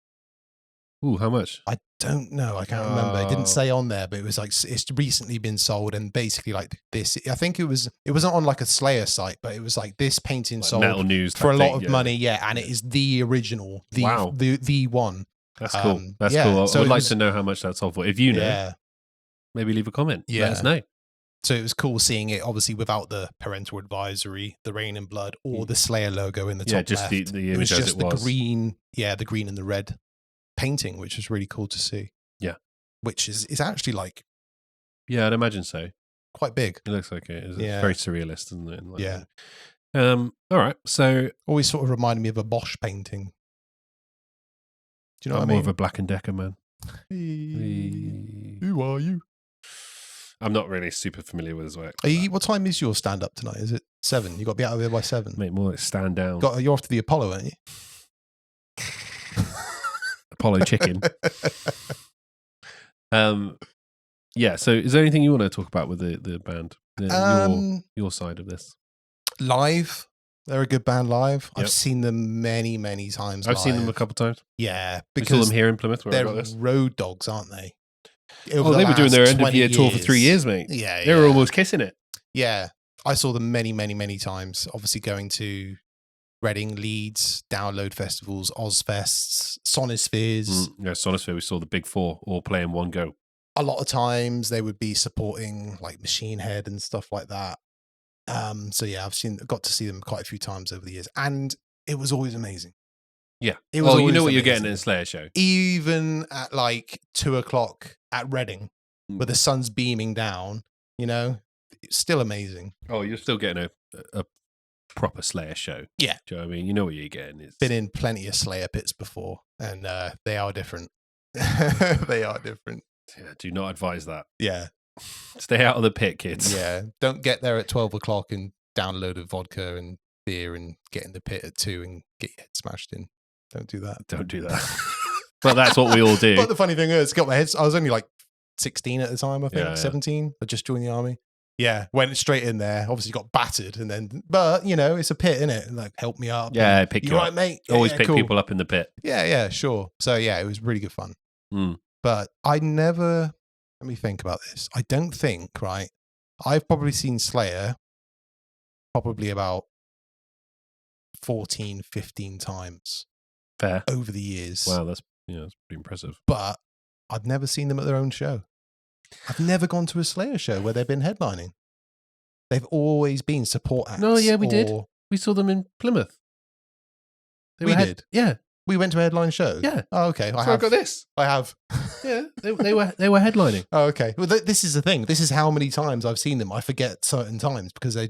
Ooh, how much? I don't know. I can't remember. It didn't say on there, but it was it's recently been sold, and basically this. I think it wasn't on a Slayer site, but it was this painting sold Metal News for a lot of money. Yeah, and it is the original, the one. That's cool. That's cool. I would like to know how much that sold for. If you know, maybe leave a comment. Yeah. Let us know. So it was cool seeing it, obviously without the parental advisory, the Rain in Blood, or the Slayer logo in the top just left. the image it was just as it the green, the green and the red painting, which was really cool to see. Yeah, which is actually I'd imagine so. Quite big. It looks like it is. It's very surrealist, isn't it? Yeah. All right. So always sort of reminded me of a Bosch painting. Do you know what I mean? More of a Black and Decker man. Who are you? I'm not really super familiar with his work. What time is your stand up tonight? Is it 7? You got to be out of here by 7. Mate, more like stand down. You're off to the Apollo, aren't you? Apollo chicken. Yeah. So, is there anything you want to talk about with the band? Your side of this. Live, they're a good band live. Yep. I've seen them many, many times. I've seen them a couple of times. Yeah, because we saw them here in Plymouth. They're road dogs, aren't they? They were doing their end of year tour for 3 years, mate. Yeah, they were almost kissing it. Yeah, I saw them many, many, many times. Obviously, going to Reading, Leeds, Download festivals, Ozfests, Sonispheres. Sonisphere. We saw the big four all play in one go. A lot of times they would be supporting Machine Head and stuff like that. So yeah, got to see them quite a few times over the years, and it was always amazing. Yeah. It was you know what amazing. you're getting in a Slayer show. Even at like 2:00 at Reading, where the sun's beaming down, you know, it's still amazing. Oh, you're still getting a proper Slayer show. Yeah. Do you know what I mean? You know what you're getting. It's been in plenty of Slayer pits before, and they are different. They are different. Yeah, do not advise that. Yeah. Stay out of the pit, kids. Yeah. Don't get there at 12:00 and down a load of vodka and beer and get in the pit at 2 and get your head smashed in. Don't do that. Don't do that. But that's what we all do. But the funny thing is, got my head. I was only like 16 at the time, I think, 17. I just joined the army. Yeah, went straight in there. Obviously got battered, and then, but you know, it's a pit, innit? Like, help me up. Yeah, pick you up. Right, mate. Always pick people up in the pit. Yeah, sure. So yeah, it was really good fun. But I never. Let me think about this. I don't think, right. I've probably seen Slayer probably about 14, 15 times. Fair. Over the years. Wow, that's pretty impressive. But I've never seen them at their own show. I've never gone to a Slayer show where they've been headlining. They've always been support acts. No, yeah, we did. We saw them in Plymouth. We did? Yeah. We went to a headline show? Yeah. Oh, okay. I got this. I have. Yeah, they were headlining. Oh, okay. Well, this is the thing. This is how many times I've seen them. I forget certain times because I'm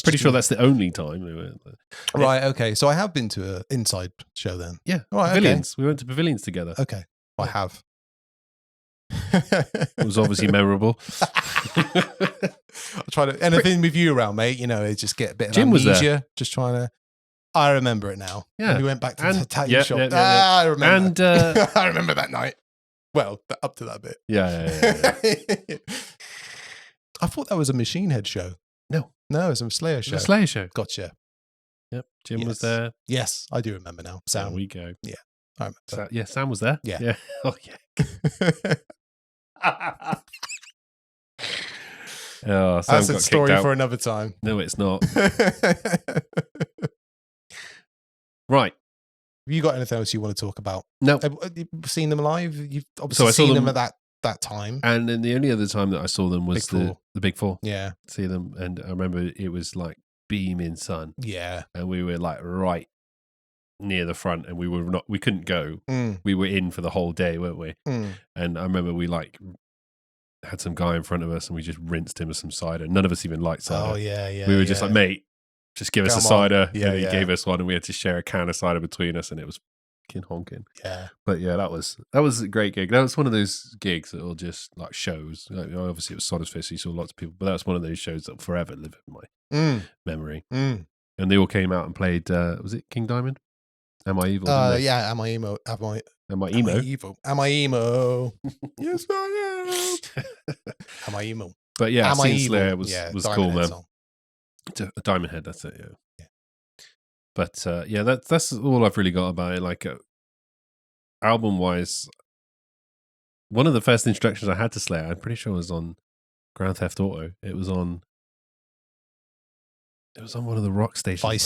pretty sure that's the only time they were. Right. Okay. So I have been to an inside show then. Yeah. Right. Pavilions. Okay. We went to Pavilions together. Okay. I have. It was obviously memorable. I'll try to anything with you around, mate. You know, it just get a bit of Jim amnesia. Was there. Just trying to. I remember it now. Yeah, we went back to the tattoo shop. Yeah. I remember. And I remember that night. Well, up to that bit. Yeah. I thought that was a Machine Head show. No, it was a Slayer show. A Slayer show. Gotcha. Yep, Jim was there. Yes, I do remember now. Sam. There we go. Yeah, I remember. Sam was there. Yeah. Oh yeah. Oh, Sam that's a story for another time. No, it's not. Right. Have you got anything else you want to talk about? No. Have you seen them live? You've obviously seen them at that time. And then the only other time that I saw them was the Big Four. Yeah. See them. And I remember it was like beaming sun. Yeah. And we were like right near the front and we couldn't go. We were in for the whole day, weren't we? And I remember we like had some guy in front of us and we just rinsed him with some cider. None of us even liked cider. Oh yeah. We were just like, mate, just give us a cider. Yeah, and he gave us one and we had to share a can of cider between us and it was fucking honking. Yeah. But yeah, that was a great gig. That was one of those gigs that will just like shows. Like, obviously it was Soda's Fist, so you saw lots of people, but that was one of those shows that will forever live in my memory. And they all came out and played, was it King Diamond? Am I Evil? Yeah, Am I Emo? Am I Emo? Evil? Am I Emo? Yes, I am. Am I Emo? But yeah, Am I Scene Slayer was cool, man. Song. Diamond Head, that's it, yeah. But yeah, that's all I've really got about it. Like album-wise, one of the first introductions I had to Slayer, I'm pretty sure was on Grand Theft Auto. It was on one of the rock stations. Vice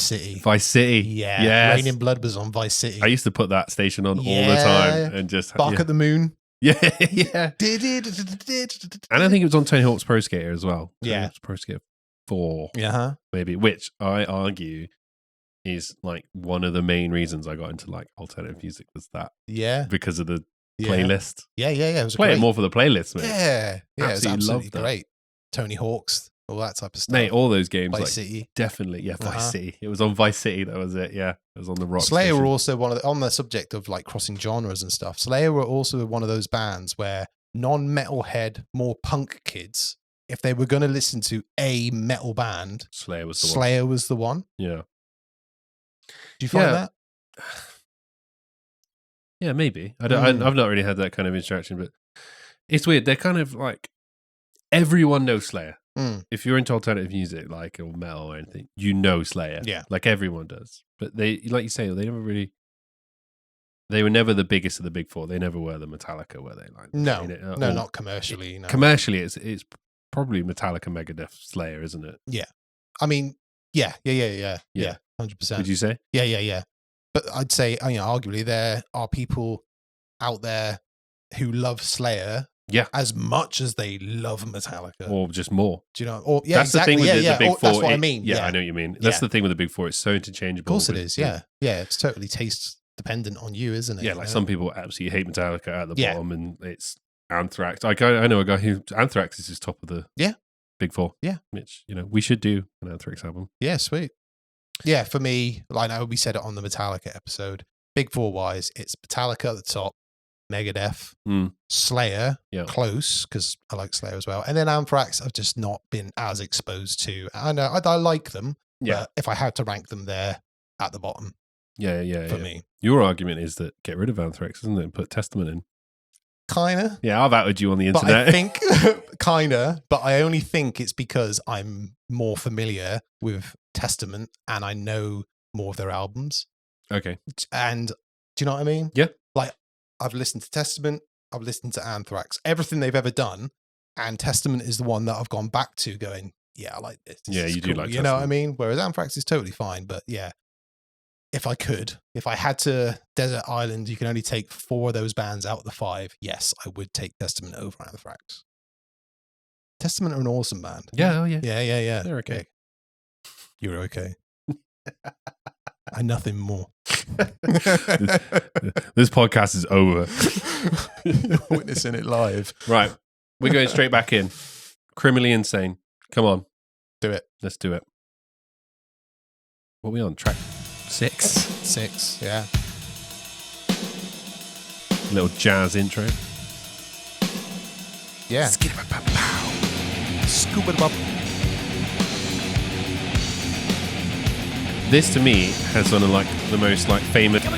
City. Yeah. Yes. Rain in Blood was on Vice City. I used to put that station on all the time and just Bark at the Moon. Yeah. And I think it was on Tony Hawk's Pro Skater as well. Tony Hawk's Pro Skater 4. Yeah. Maybe, which I argue is like one of the main reasons I got into like alternative music was that. Yeah. Because of the playlist. Yeah. It was Play it more for the playlist, mate. Yeah. It was absolutely that. Great. Tony Hawk's, all that type of stuff. Mate, all those games. Vice like, City. Definitely. Yeah, Vice City. It was on Vice City. That was it. Yeah. It was on the rock Slayer station. were also on the subject of like crossing genres and stuff. Slayer were also one of those bands where non-metalhead, more punk kids, if they were going to listen to a metal band, Slayer was the one. Yeah. Do you find that? Yeah, maybe. I've not really had that kind of interaction, but it's weird. They're kind of like everyone knows Slayer. If you're into alternative music, like or metal or anything, you know Slayer. Yeah, like everyone does. But they, like you say, they were never the biggest of the big four. They never were the Metallica, were they? Like no, not commercially. No. Commercially, it's probably Metallica, Megadeth, Slayer, isn't it? Yeah, I mean, yeah, 100%. Would you say? Yeah. But I'd say, arguably there are people out there who love Slayer Yeah. As much as they love Metallica. Or just more. Do you know? Or, yeah, that's exactly. The thing with the big four. That's what I mean. Yeah, I know what you mean. That's the thing with the big four. It's so interchangeable. Of course it is, yeah. Yeah, it's totally taste dependent on you, isn't it? Yeah, like some people absolutely hate Metallica at the bottom, and it's Anthrax. I know a guy who Anthrax is his top of the big four. Yeah. Which, we should do an Anthrax album. Yeah, sweet. Yeah, for me, like we said it on the Metallica episode, big four wise, it's Metallica at the top, Megadeth, Slayer, close, because I like Slayer as well. And then Anthrax, I've just not been as exposed to. I know I like them, but if I had to rank them, they're at the bottom. For me. Your argument is that get rid of Anthrax, isn't it? And put Testament in. Kinda. Yeah, I've outed you on the internet. But I think, kinda, but I only think it's because I'm more familiar with Testament and I know more of their albums. Okay. And do you know what I mean? Yeah. Like, I've listened to Testament, I've listened to Anthrax, everything they've ever done, and Testament is the one that I've gone back to going, yeah, I like this. Yeah, you do like Testament. You know what I mean? Whereas Anthrax is totally fine, but yeah. If I had to Desert Island, you can only take 4 of those bands out of the 5. Yes, I would take Testament over Anthrax. Testament are an awesome band. Yeah, oh yeah. Yeah. They're okay. You're okay. And nothing more. This podcast is over. Witnessing it live. Right. We're going straight back in. Criminally Insane. Come on. Do it. Let's do it. What are we on? Track 6, yeah. Little jazz intro. Yeah. Scuba-dub. This to me has one of the most famous. I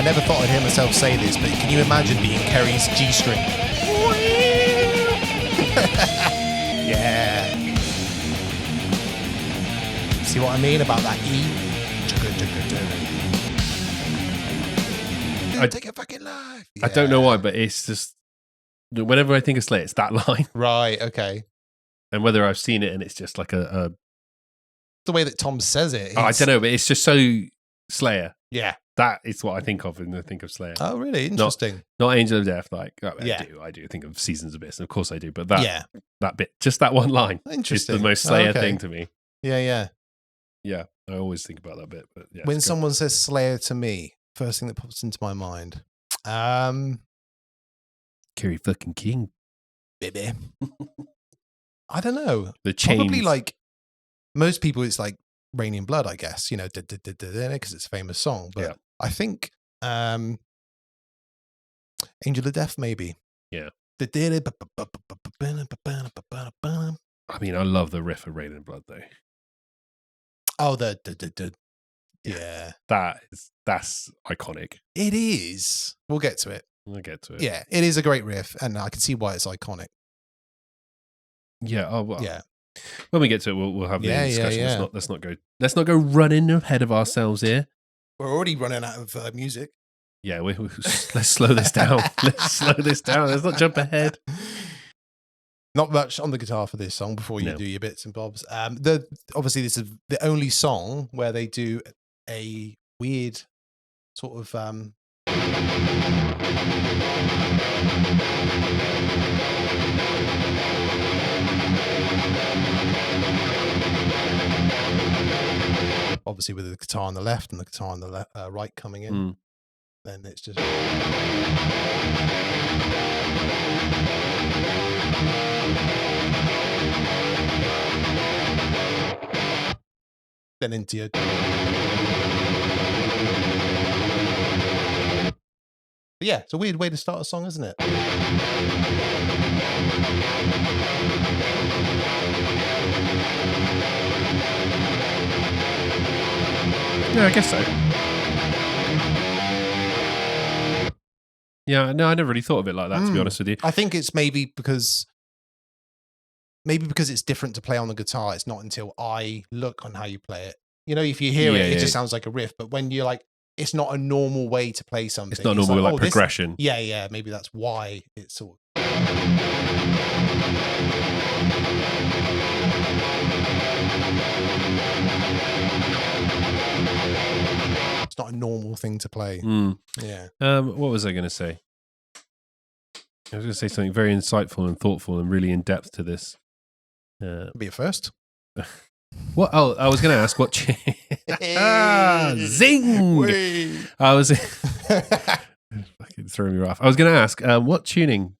never thought I'd hear myself say this, but can you imagine being Kerry's G-string? Yeah. See what I mean about that E? Take a fucking life. Yeah. I don't know why, but it's just whenever I think of Slayer, it's that line. Right. Okay. And whether I've seen it and it's just like a the way that Tom says it. I don't know, but it's just so Slayer. Yeah. That is what I think of when I think of Slayer. Oh, really? Interesting. Not Angel of Death. I do think of Seasons of Abyss. Of course I do. But that bit, just that one line, is the most Slayer thing to me. Yeah. Yeah, I always think about that bit. But when someone says Slayer to me, first thing that pops into my mind, Kerry fucking King, baby. I don't know. The chains. Probably like most people, it's like Raining Blood, I guess. You know, because it's a famous song. But I think Angel of Death, maybe. Yeah. I mean, I love the riff of Raining Blood, though. Oh, yeah. That's iconic. It is. We'll get to it. Yeah, it is a great riff, and I can see why it's iconic. Yeah. Oh well. Yeah. When we get to it, we'll have the discussion. Yeah. Let's not go running ahead of ourselves here. We're already running out of music. Yeah, let's slow this down. Let's not jump ahead. Not much on the guitar for this song before you do your bits and bobs. Obviously, this is the only song where they do a weird sort of obviously with the guitar on the left and the guitar on the right coming in. Then it's just then into your yeah, it's a weird way to start a song, isn't it? Yeah, I guess so. Yeah, no, I never really thought of it like that, to be honest with you. I think it's maybe because it's different to play on the guitar. It's not until I look on how you play it. You know, if you hear it just sounds like a riff. But when you're like, it's not a normal way to play something. It's not normal like progression. Yeah. Maybe that's why it's sort of. It's not a normal thing to play. Yeah. What was I going to say? I was going to say something very insightful and thoughtful and really in depth to this. Be a first. What? Oh, I was going to ask what. Zing! Whee! I was fucking throwing me off. I was going to ask, what tuning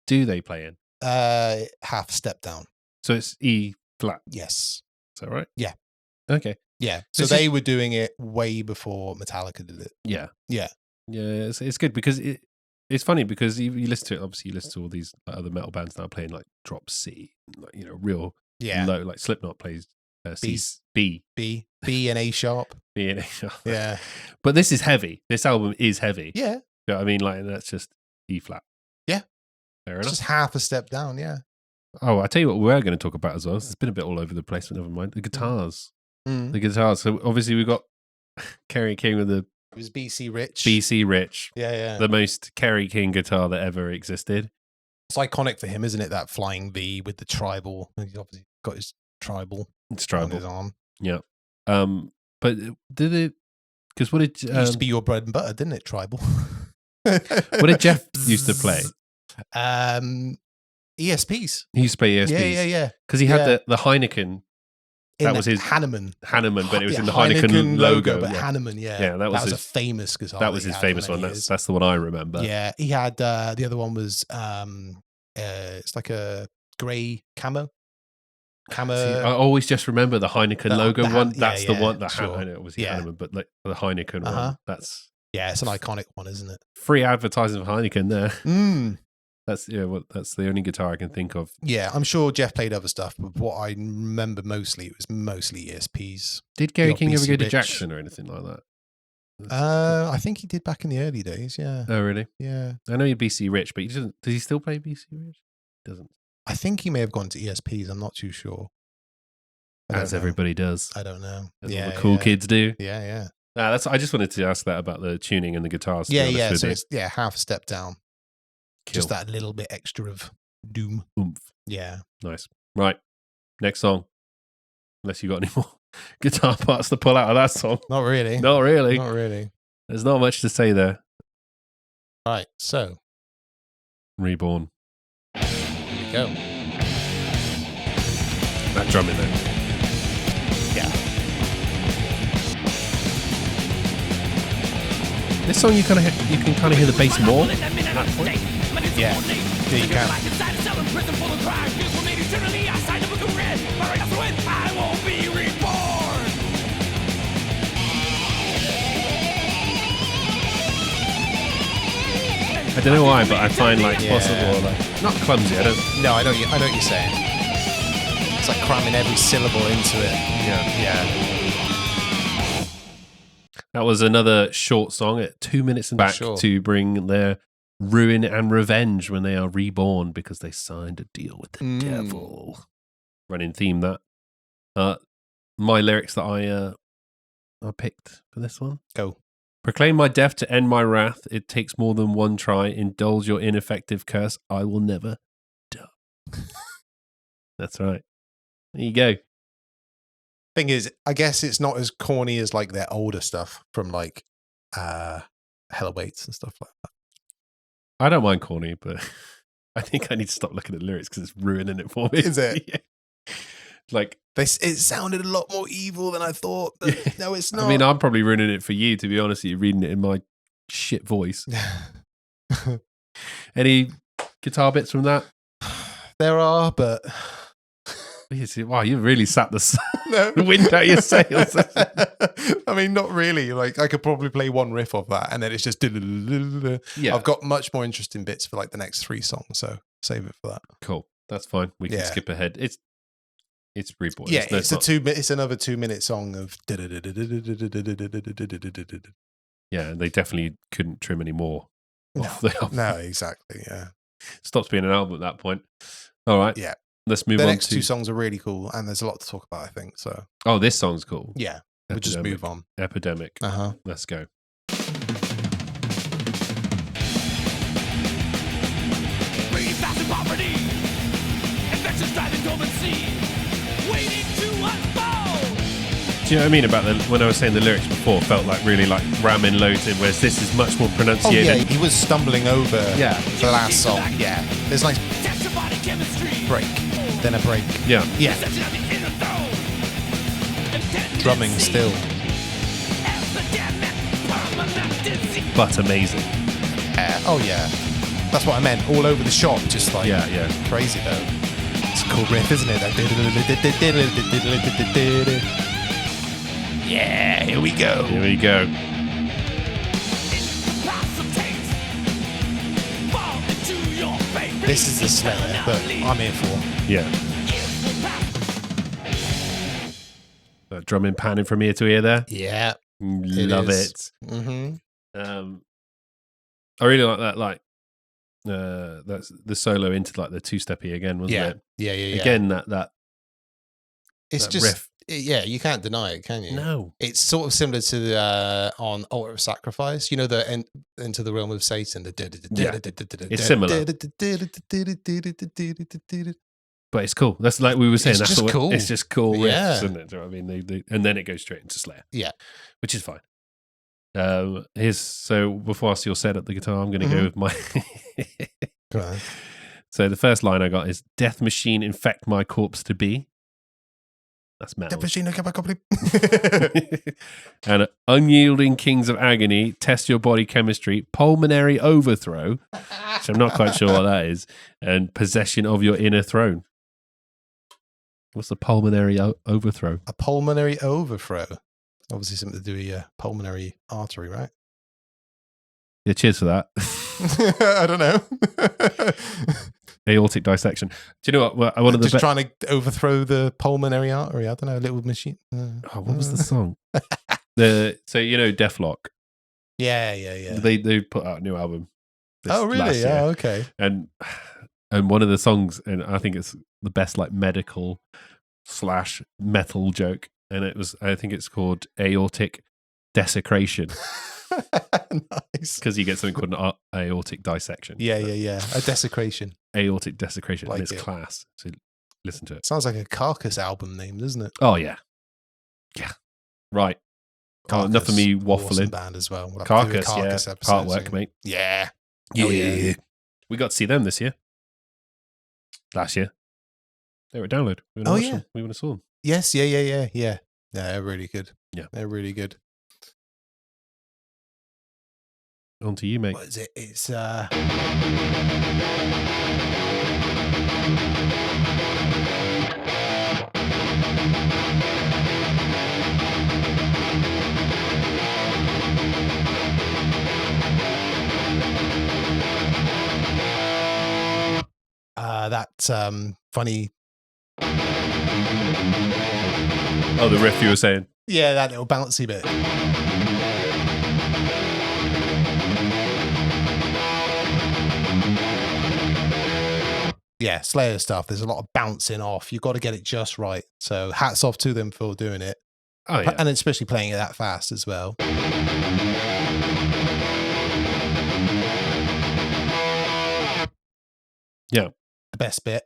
do they play in? Half step down. So it's E flat. Yes. Is that right? Yeah. Okay. Yeah. So they were doing it way before Metallica did it. Yeah. Yeah. Yeah. It's good because it's funny because you listen to it. Obviously, you listen to all these other metal bands now playing like drop C, like, real low. Like Slipknot plays B and A sharp. B and A sharp. Yeah. But this is heavy. This album is heavy. Yeah. You know what I mean? Like that's just E flat. Yeah. Fair It's enough. just half a step down. Yeah. Oh, I tell you what, we're going to talk about as well. It's been a bit all over the place, but never mind. The guitars. The guitars. So obviously we've got Kerry King with the. It was BC Rich. BC Rich. Yeah. The most Kerry King guitar that ever existed. It's iconic for him, isn't it? That flying V with the tribal. He's obviously got his tribal. It's tribal on his arm. Yeah. But did it? Because what did It used to be your bread and butter, didn't it? Tribal. What did Jeff used to play? ESPs. He used to play ESPs. Yeah. Because he had the Heineken. That was his Hanneman, but it was in the Heineken logo. But Hanneman, yeah, that was a famous guitar. That was his famous one. That's the one I remember. Yeah, he had the other one was it's like a grey camo. See, I always just remember the Heineken logo one. That's the one. I know it was Hanneman, but like the Heineken one. That's it's an iconic one, isn't it? Free advertising for Heineken there. That's that's the only guitar I can think of. Yeah, I'm sure Jeff played other stuff, but what I remember mostly, it was mostly ESPs. Did Kerry King ever go to Jackson or anything like that? I think he did back in the early days, yeah. Oh, really? Yeah. I know he's BC Rich, but he doesn't. Does he still play BC Rich? Doesn't. I think he may have gone to ESPs. I'm not too sure. As everybody does. I don't know. As all the cool kids do. Yeah. Nah, I just wanted to ask that about the tuning and the guitars. Yeah. So it's half a step down. Kill. Just that little bit extra of doom. Oomph. Yeah. Nice. Right. Next song. Unless you got any more guitar parts to pull out of that song. Not really. Not really. Not really. There's not much to say there. Right. So. Reborn. Here we go. That drum in there. Yeah. This song you can kind of hear the bass more at that point. Yeah, there you can. I don't know why, but I find possible not clumsy. No, I know what you're saying. It's like cramming every syllable into it. Yeah. That was another short song at 2 minutes and back to bring their ruin and revenge when they are reborn because they signed a deal with the devil. Running theme that. My lyrics that I picked for this one. Go. Proclaim my death to end my wrath. It takes more than one try. Indulge your ineffective curse. I will never die. That's right. There you go. Thing is, I guess it's not as corny as like their older stuff from like Hell Awaits and stuff like that. I don't mind corny, but I think I need to stop looking at lyrics because it's ruining it for me. Is it? Yeah. Like it sounded a lot more evil than I thought. But no, it's not. I mean, I'm probably ruining it for you, to be honest with you, reading it in my shit voice. Any guitar bits from that? There are, but wow, you really sat the wind out your sails. I mean, not really. Like, I could probably play one riff of that, and then it's just. Yeah. I've got much more interesting bits for like the next 3 songs, so save it for that. Cool, that's fine. We can skip ahead. It's Reborn. Yeah, it's another 2-minute song of. Yeah, they definitely couldn't trim any more. No, exactly. Yeah, stops being an album at that point. All right. Yeah. Let's move on. The next 2 songs are really cool, and there's a lot to talk about, I think. So. Oh, this song's cool. Yeah. We'll just move on. Epidemic. Let's go. Do you know what I mean about when I was saying the lyrics before felt like really like ramming loads in, whereas this is much more pronunciated. Oh yeah, he was stumbling over the last song. Yeah, there's like break, then a break. Yeah. Drumming still. But amazing. Oh yeah, that's what I meant. All over the shop, just like crazy though. It's a cool riff, isn't it? Yeah, here we go. Here we go. This is the Slayer that I'm here for. Yeah. That drumming panning from ear to ear there. Yeah. Love it. Mm-hmm. I really like that. Like, that's the solo into like the two-steppy again, wasn't it? Yeah. Again, that it's that just riff. Yeah, you can't deny it, can you? No. It's sort of similar to the on Altar of Sacrifice. You know, the Into the Realm of Satan. It's similar. But it's cool. That's like we were saying. It's just cool. It's just cool riffs, Yeah. isn't it? Do you know what I mean? They, and then it goes straight into Slayer. Yeah. Which is fine. So before I see your set at the guitar, I'm going to go with my. Right. So the first line I got is "Death machine infect my corpse to be." That's metal. And unyielding kings of agony test your body chemistry, pulmonary overthrow, which I'm not quite sure what that is, and possession of your inner throne. What's the pulmonary overthrow? A pulmonary overthrow. Obviously something to do with your pulmonary artery, right? Yeah, cheers for that. I don't know. Aortic dissection. Do you know what? One of the just trying to overthrow the pulmonary artery. I don't know. A little machine. What was the song? So you know, Deathlock. Yeah. They put out a new album. Oh really? Yeah. Okay. And one of the songs, and I think it's the best like medical / metal joke, and I think it's called Aortic Desecration. Nice. Because you get something called an aortic dissection. Yeah. A desecration. Aortic desecration. Like and it's it. class. So listen to it. Sounds like a Carcass album name, doesn't it? Oh, yeah. Yeah. Right. Carcass, enough of me waffling. Awesome band as well. We'll Carcass, episode Heartwork, soon. mate. Yeah. Yeah. We got to see them this year. Last year. They were at Download. We went to We went to saw them. Yes. Yeah. Yeah, they're really good. Yeah. They're really good. On to you, mate. What is it? It's that funny. Oh, the riff you were saying. Yeah, that little bouncy bit. Yeah, Slayer stuff. There's a lot of bouncing off. You've got to get it just right. So hats off to them for doing it. Oh, yeah. And especially playing it that fast as well. Yeah. The best bit.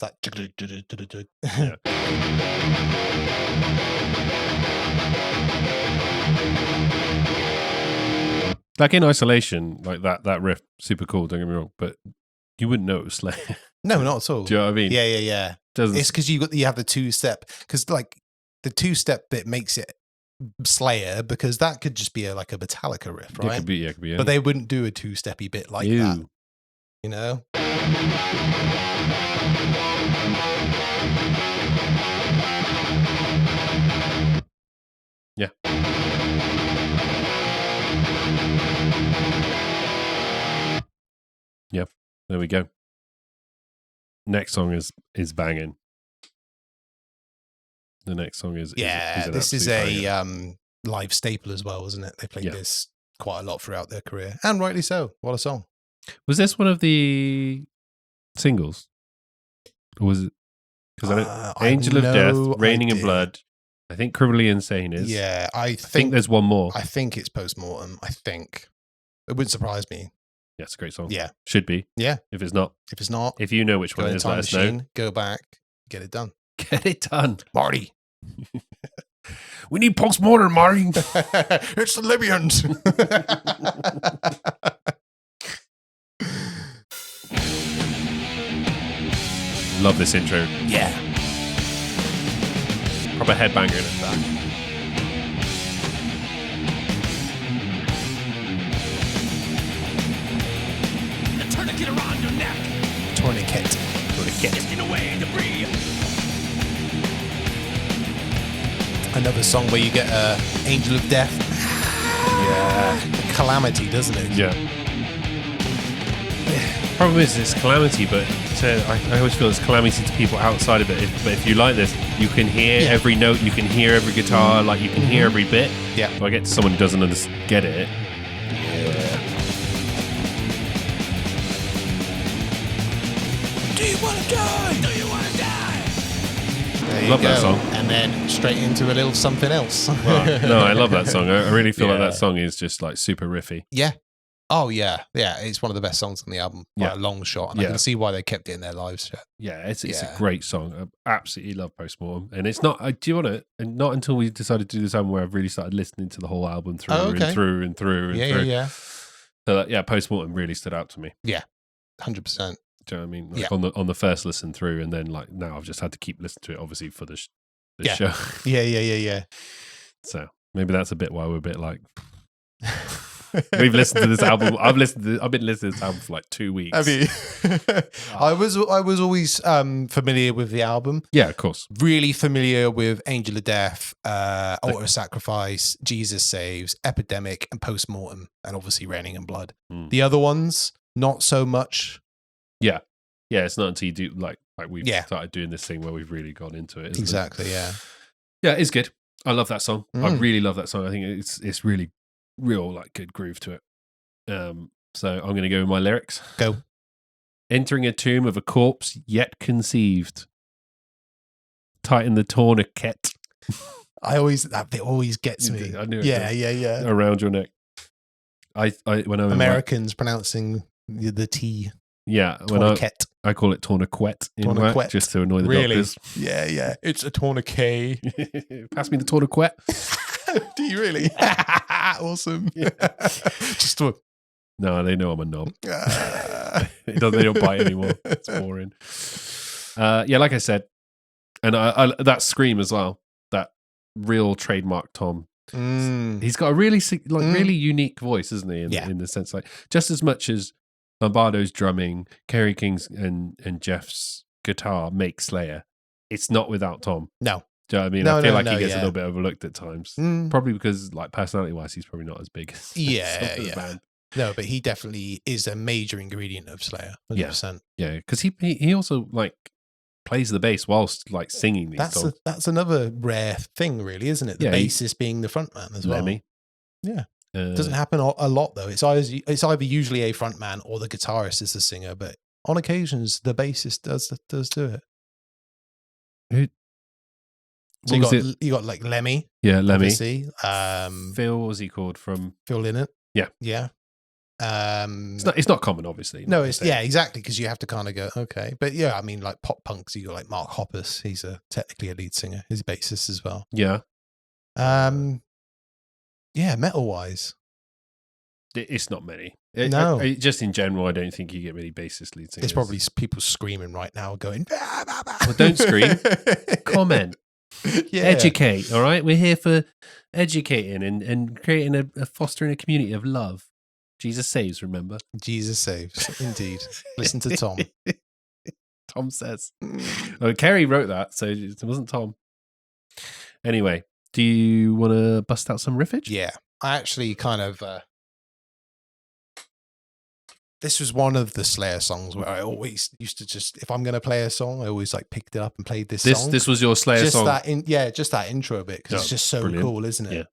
That Yeah. Like in isolation, like that riff, super cool, don't get me wrong, but you wouldn't know it was Slayer. No, not at all. Do you know what I mean? Yeah. It's because you have the two-step, because like the two-step bit makes it Slayer, because that could just be like a Metallica riff, right? It could be, but they wouldn't do a two-steppy bit like that, you know? Yeah. Yep. There we go. Next song is banging. The next song is this is a live staple as well, isn't it? They played this quite a lot throughout their career, and rightly so. What a song! Was this one of the singles, or was it? Because Angel of Death, Raining in Blood. I think Criminally Insane is. Yeah, I think there's one more. I think it's Postmortem. I think it wouldn't surprise me. Yeah, it's a great song. Yeah, should be. Yeah, if it's not, if you know which one it is, let us know. Go back, get it done. Get it done, Marty. We need Postmortem, Marty. It's the Libyans. Love this intro. Yeah. Proper headbanger in it. The tourniquet around your neck. Tourniquet. Lifting away debris. Another song where you get Angel of Death. Yeah. Calamity, doesn't it? Yeah. Problem is, it's Calamity, but I always feel it's Calamity to people outside of it. But if you like this, you can hear every note, you can hear every guitar, like you can hear every bit. Yeah. But I get to someone who doesn't get it. Do you want to die? Do you want to die? There you love go. that song. And then straight into a little something else. Well, no, I love that song. I really feel like that song is just like super riffy. Yeah. Oh, yeah. Yeah, it's one of the best songs on the album by a long shot. And I can see why they kept it in their lives. Yeah, it's a great song. I absolutely love Postmortem. And it's not, do you want it? And not until we decided to do this album where I've really started listening to the whole album through and through and through and through. Yeah. So, Postmortem really stood out to me. Yeah, 100%. Do you know what I mean? Like on the first listen through, and then like now I've just had to keep listening to it, obviously for the show. Yeah. So maybe that's a bit why we're a bit like we've listened to this album. I've been listening to this album for like 2 weeks. Have you? I was always familiar with the album. Yeah, of course. Really familiar with Angel of Death, Altar of Sacrifice, Jesus Saves, Epidemic, and Postmortem, and obviously Raining in Blood. The other ones, not so much. Yeah. It's not until you do like we've started doing this thing where we've really gone into it. Exactly. It? Yeah. Yeah, it's good. I love that song. I really love that song. I think it's really real like good groove to it. So I'm going to go with my lyrics. Go. Entering a tomb of a corpse yet conceived. Tighten the tourniquet. That bit always gets me. I knew it. Yeah. Around your neck. When I'm Americans pronouncing the T. Yeah, tourniquet. I call it tourniquet in work, just to annoy the doctors. Yeah. It's a tourniquet. Pass me the tourniquet. Do you really? Awesome. Just no, they know I'm a knob. They don't bite anymore. It's boring. Like I said, and I that scream as well. That real trademark Tom. He's got a really really unique voice, isn't he? In the sense, like just as much as Lombardo's drumming, Kerry King's and Jeff's guitar make Slayer, it's not without Tom. No. Do you know what I mean? I feel like he gets a little bit overlooked at times. Probably because, like, personality-wise, he's probably not as big as the band. No, but he definitely is a major ingredient of Slayer. 100%. Yeah, because he also, like, plays the bass whilst, like, singing these songs. That's another rare thing, really, isn't it? The bassist being the frontman as well. Lemmy. Yeah. It doesn't happen a lot, though. It's either usually a frontman or the guitarist is the singer, but on occasions, the bassist does do it. So you got like Lemmy. Yeah, Lemmy. Obviously. Phil, what was he called from? Phil Lynott. Yeah. Yeah. It's not common, obviously. No, exactly, because you have to kind of go, okay. But yeah, I mean, like pop punks, you got like Mark Hoppus. He's technically a lead singer. He's a bassist as well. Yeah. Metal wise. It's not many. No. Just in general, I don't think you get many bassist lead singers. It's probably people screaming right now going, well, don't scream. Comment. Yeah. Educate, all right? We're here for educating and creating fostering a community of love. Jesus saves, remember? Jesus saves, indeed. Listen to Tom. Tom says. Kerry wrote that, so it wasn't Tom. Anyway, do you want to bust out some riffage? Yeah. I actually kind of... this was one of the Slayer songs where I always used to just, if I'm going to play a song, I always like picked it up and played this song. This was your Slayer just song? Just that intro bit, because it's just so cool, isn't it? Yeah.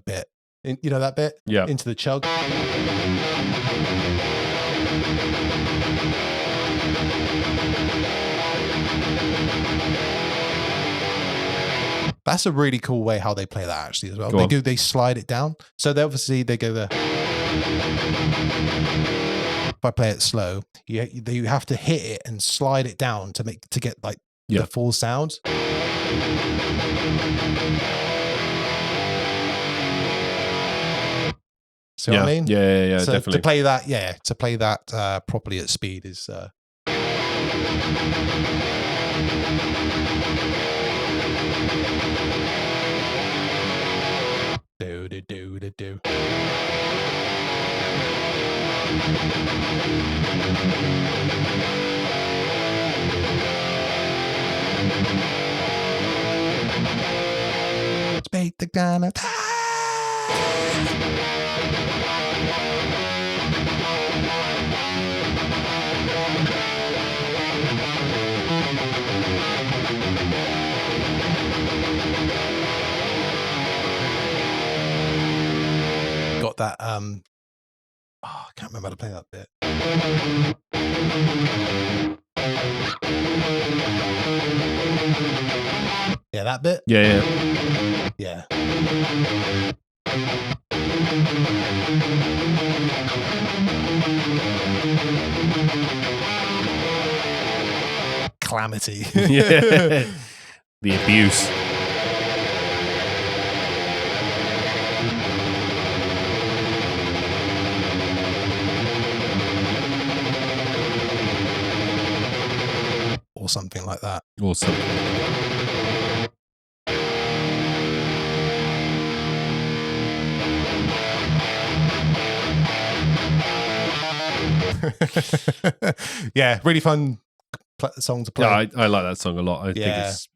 bit. You know that bit? Yeah. Into the chug. That's a really cool way how they play that actually as well. They slide it down. So they go there. If I play it slow, you have to hit it and slide it down to get like the full sound. See what I mean? Yeah, so definitely. To play that properly at speed is do. Speak the gun of got that I can't remember how to play that bit. Yeah, that bit? Yeah. Calamity. Yeah. The abuse. Or something like that. Or something. Yeah, really fun song to play. Yeah, I like that song a lot. I think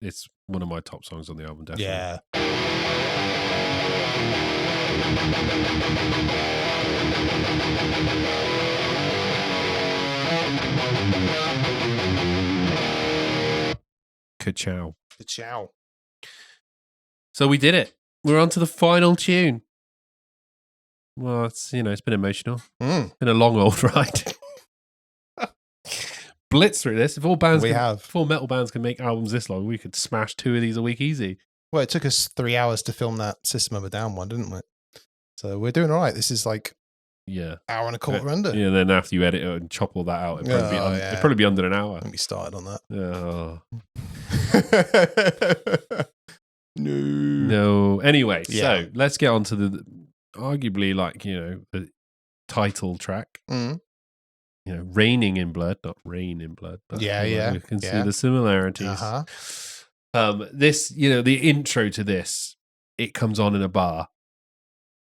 it's one of my top songs on the album, definitely. Yeah. Ka-chow. Ka-chow. So we did it. We're on to the final tune. Well, it's been emotional. It's been a long old ride. Blitz through this. If all metal bands can make albums this long, we could smash 2 of these a week easy. Well, it took us 3 hours to film that System of a Down one, didn't we? So we're doing all right. This is like hour and a quarter under. Yeah, then after you edit it and chop all that out, it'd probably be under an hour. Let me started on that. Yeah. No. Anyway, so let's get on to the arguably the title track. Raining in Blood, not Rain in Blood. But, you can see the similarities. This, the intro to this, it comes on in a bar.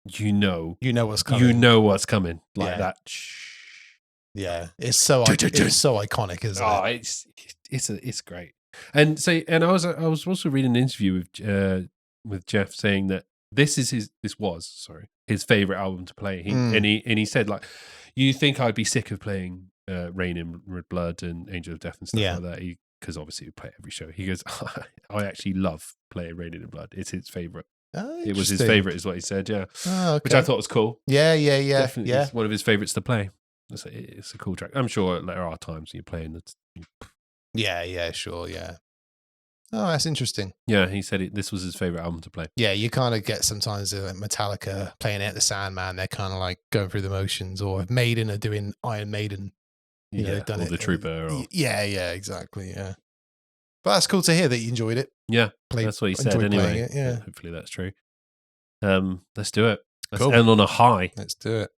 You know what's coming. You know what's coming. Like that. Yeah, it's so iconic, isn't it? It's great. And I was also reading an interview with Jeff saying that this was his favorite album to play. He said, like, you think I'd be sick of playing Rain in Blood and Angel of Death and stuff like that? Because obviously we play it every show. He goes, I actually love playing Rain in Blood. It's his favorite. It was his favorite, is what he said. Yeah, which I thought was cool. Yeah. Definitely, it's one of his favorites to play. It's a cool track. I'm sure there are times when you're playing that. Yeah, sure, yeah. Oh, that's interesting. Yeah, he said this was his favorite album to play. Yeah, you kind of get sometimes Metallica playing it at the Sandman. They're kind of like going through the motions, or Maiden are doing Iron Maiden. They've done or the Trooper. Yeah, exactly. Yeah, but that's cool to hear that you enjoyed it. Yeah, that's what he said anyway. Yeah, hopefully that's true. Let's do it. Let's cool. end on a high. Let's do it.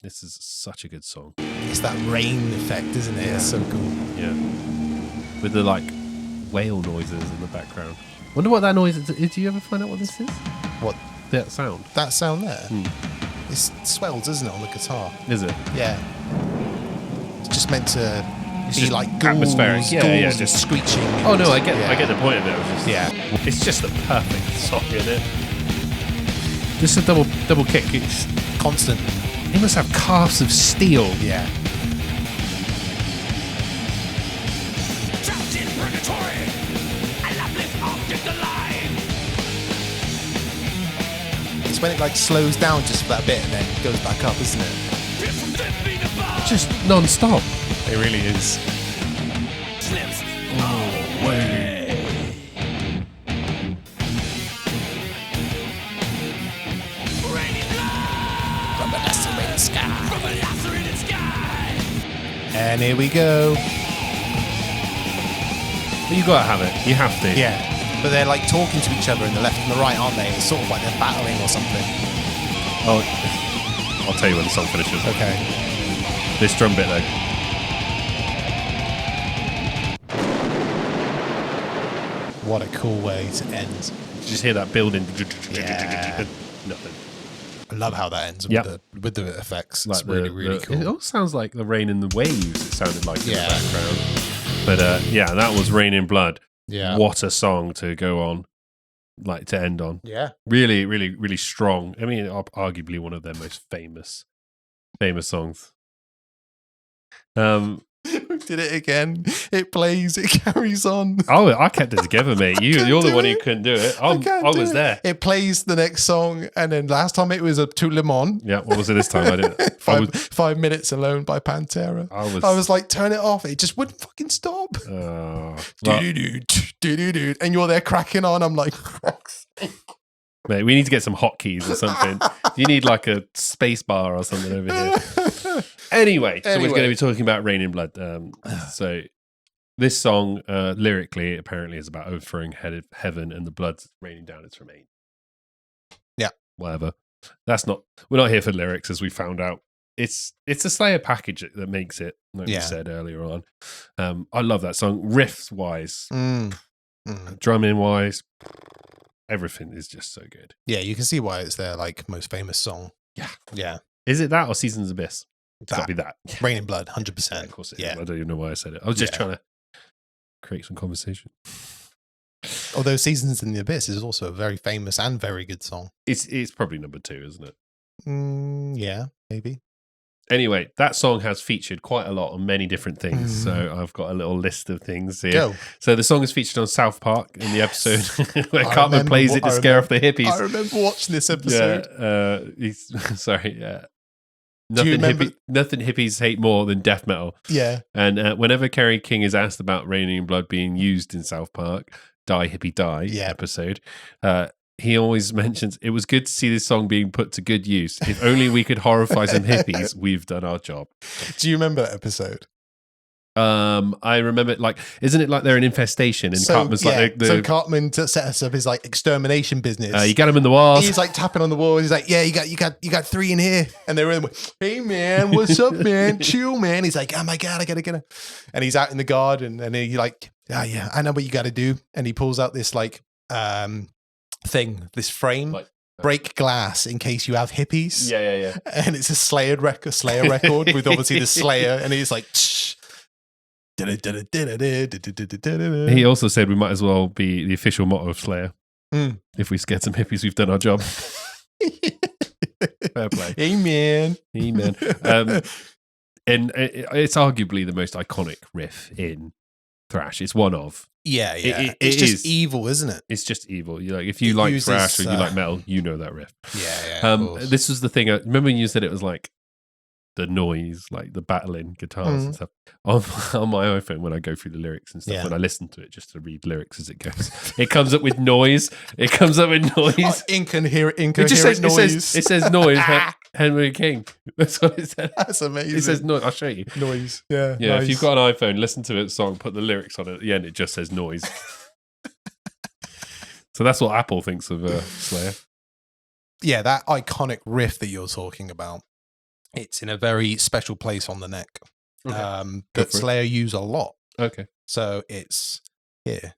This is such a good song. It's that rain effect, isn't it? Yeah. It's so cool. Yeah, with the whale noises in the background. Wonder what that noise is. Did you ever find out what this is? What? That sound. That sound there? It swells, isn't it, on the guitar? Is it? Yeah. It's just meant to be just like ghouls, atmospheric. Yeah, just screeching. Oh no, I get the point of it. It's just the perfect song, isn't it? Just a double kick. It's constant. He must have calves of steel. Yeah. Trapped in purgatory, a lifeless object alive. It's when it like slows down just for that bit and then goes back up, isn't it? Just non-stop. It really is. And here we go. But you gotta have it. You have to. Yeah. But they're like talking to each other in the left and the right, aren't they? It's sort of like they're battling or something. Oh, I'll tell you when the song finishes. Okay. This drum bit though. What a cool way to end. Did you just hear that building? Yeah. Nothing. I love how that ends with the effects. It's Like really cool. It all sounds like the rain in the waves. It sounded like in the Yeah. background. But yeah, that was Rain in Blood. Yeah. What a song to go on, like to end on. Yeah. Really, really, really strong. I mean, arguably one of their most famous songs. Did it again. It plays, it carries on. Oh, I kept it together, mate. You're the one who couldn't do it. I was there. It plays the next song, and then last time it was a Tout Le Monde. Yeah, what was it this time? I didn't. 5 Minutes Alone by Pantera. I was like, turn it off. It just wouldn't fucking stop. Well, And you're there cracking on. I'm like, mate, we need to get some hotkeys or something. You need like a space bar or something over here. Anyway, so we're going to be talking about Rain in Blood. So this song, lyrically, apparently is about overthrowing heaven and the blood raining down its remain. Yeah. Whatever. We're not here for lyrics, as we found out. It's a Slayer package that makes it, like we said earlier on. I love that song. Riffs wise, drumming wise, everything is just so good. Yeah, you can see why it's their like most famous song. Yeah. Yeah. Is it that or Seasons Abyss? It's got to be that. Rain in Blood, 100%. Yeah, of course it is. I don't even know why I said it. I was just trying to create some conversation. Although Seasons in the Abyss is also a very famous and very good song. It's probably number 2, isn't it? Yeah, maybe. Anyway, that song has featured quite a lot on many different things. So I've got a little list of things here. Go. So the song is featured on South Park in the episode where Cartman plays it to scare off the hippies. I remember watching this episode. Yeah, sorry, yeah. Nothing hippies hate more than death metal. Yeah. And whenever Kerry King is asked about Raining in Blood being used in South Park, Die Hippie Die episode, he always mentions, it was good to see this song being put to good use. If only we could horrify some hippies, we've done our job. Do you remember that episode? I remember, like, isn't it like they're an infestation? And Cartman's like, so Cartman set us up his like extermination business. You got him in the walls. He's like tapping on the wall. He's like, yeah, you got 3 in here. And they're in. Hey man, what's up, man? Chill, man. He's like, oh my god, I gotta get him. And he's out in the garden, and he like, yeah, I know what you got to do. And he pulls out this like thing, this frame. Like, break glass in case you have hippies. Yeah. And it's a Slayer record with obviously the Slayer, and he's like. He also said we might as well be the official motto of Slayer. If we scared some hippies, we've done our job. Fair play. Amen. And it's arguably the most iconic riff in thrash. It's one of. Yeah. It's just evil, isn't it? It's just evil. You like if you like thrash or you like metal, you know that riff. Yeah. This was the thing. Remember when you said it was like the noise, like the battling guitars and stuff on my iPhone when I go through the lyrics and stuff. When I listen to it just to read lyrics as it goes, it comes up with noise. Incoherent noise. It says noise. Henry King. That's what it said. That's amazing. It says noise. I'll show you. Noise. Yeah. Nice. If you've got an iPhone, listen to the song, put the lyrics on it. At the end, it just says noise. So that's what Apple thinks of Slayer. Yeah, that iconic riff that you're talking about. It's in a very special place on the neck that Slayer use a lot. Okay. So it's here.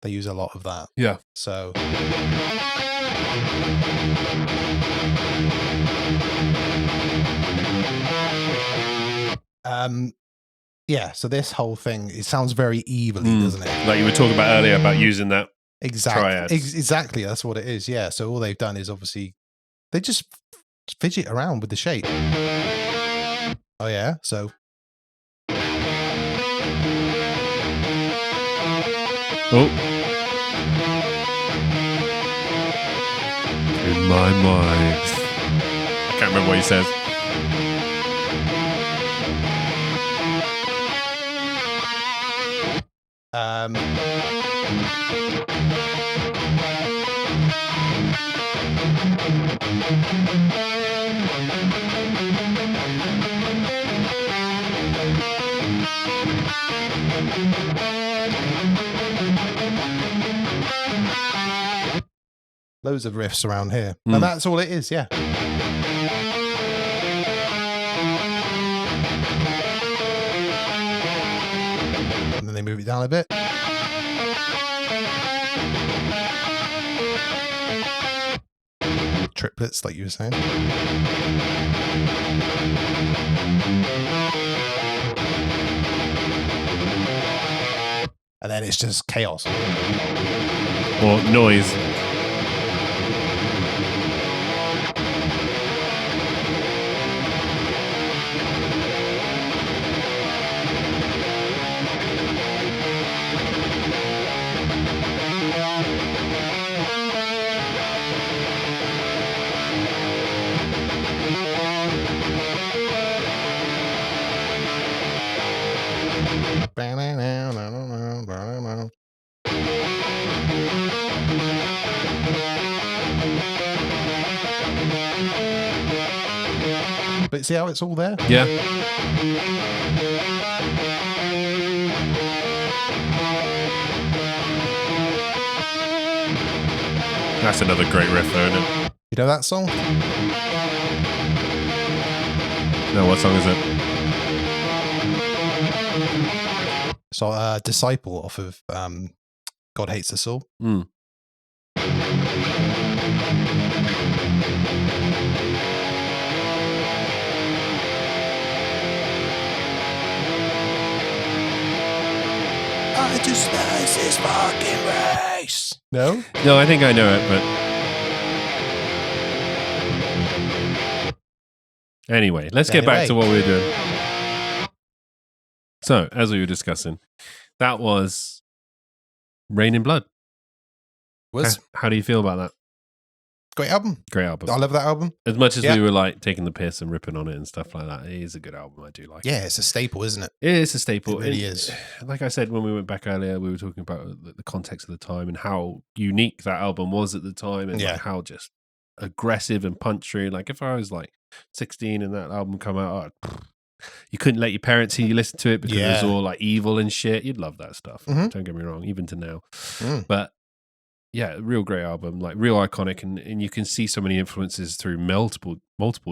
They use a lot of that. Yeah. So. Yeah, so this whole thing, it sounds very evilly, doesn't it? Like you were talking about earlier about using that. Exactly, that's what it is. Yeah, so all they've done is obviously they just fidget around with the shape. Oh yeah, so my mind. I can't remember what he says. Loads of riffs around here. And that's all it is, yeah. And then they move it down a bit. Triplets, like you were saying. And then it's just chaos. Or noise. But see how it's all there? Yeah. That's another great riff though, isn't it? You know that song? No, what song is it? So Disciple off of God Hates Us All. I despise this fucking race. No? No, I think I know it, but anyway, let's get back to what we were doing. So, as we were discussing, that was Rain in Blood. How do you feel about that? Great album. Great album. I love that album. As much as we were like taking the piss and ripping on it and stuff like that, it is a good album. I do like it. Yeah, it's a staple, isn't it? It is a staple. It really is. Like I said when we went back earlier, we were talking about the context of the time and how unique that album was at the time, and like how just aggressive and punchy. Like if I was like 16 and that album come out, you couldn't let your parents hear you listen to it because it was all like evil and shit. You'd love that stuff. Don't get me wrong, even to now. But yeah, real great album, like real iconic, and you can see so many influences through multiple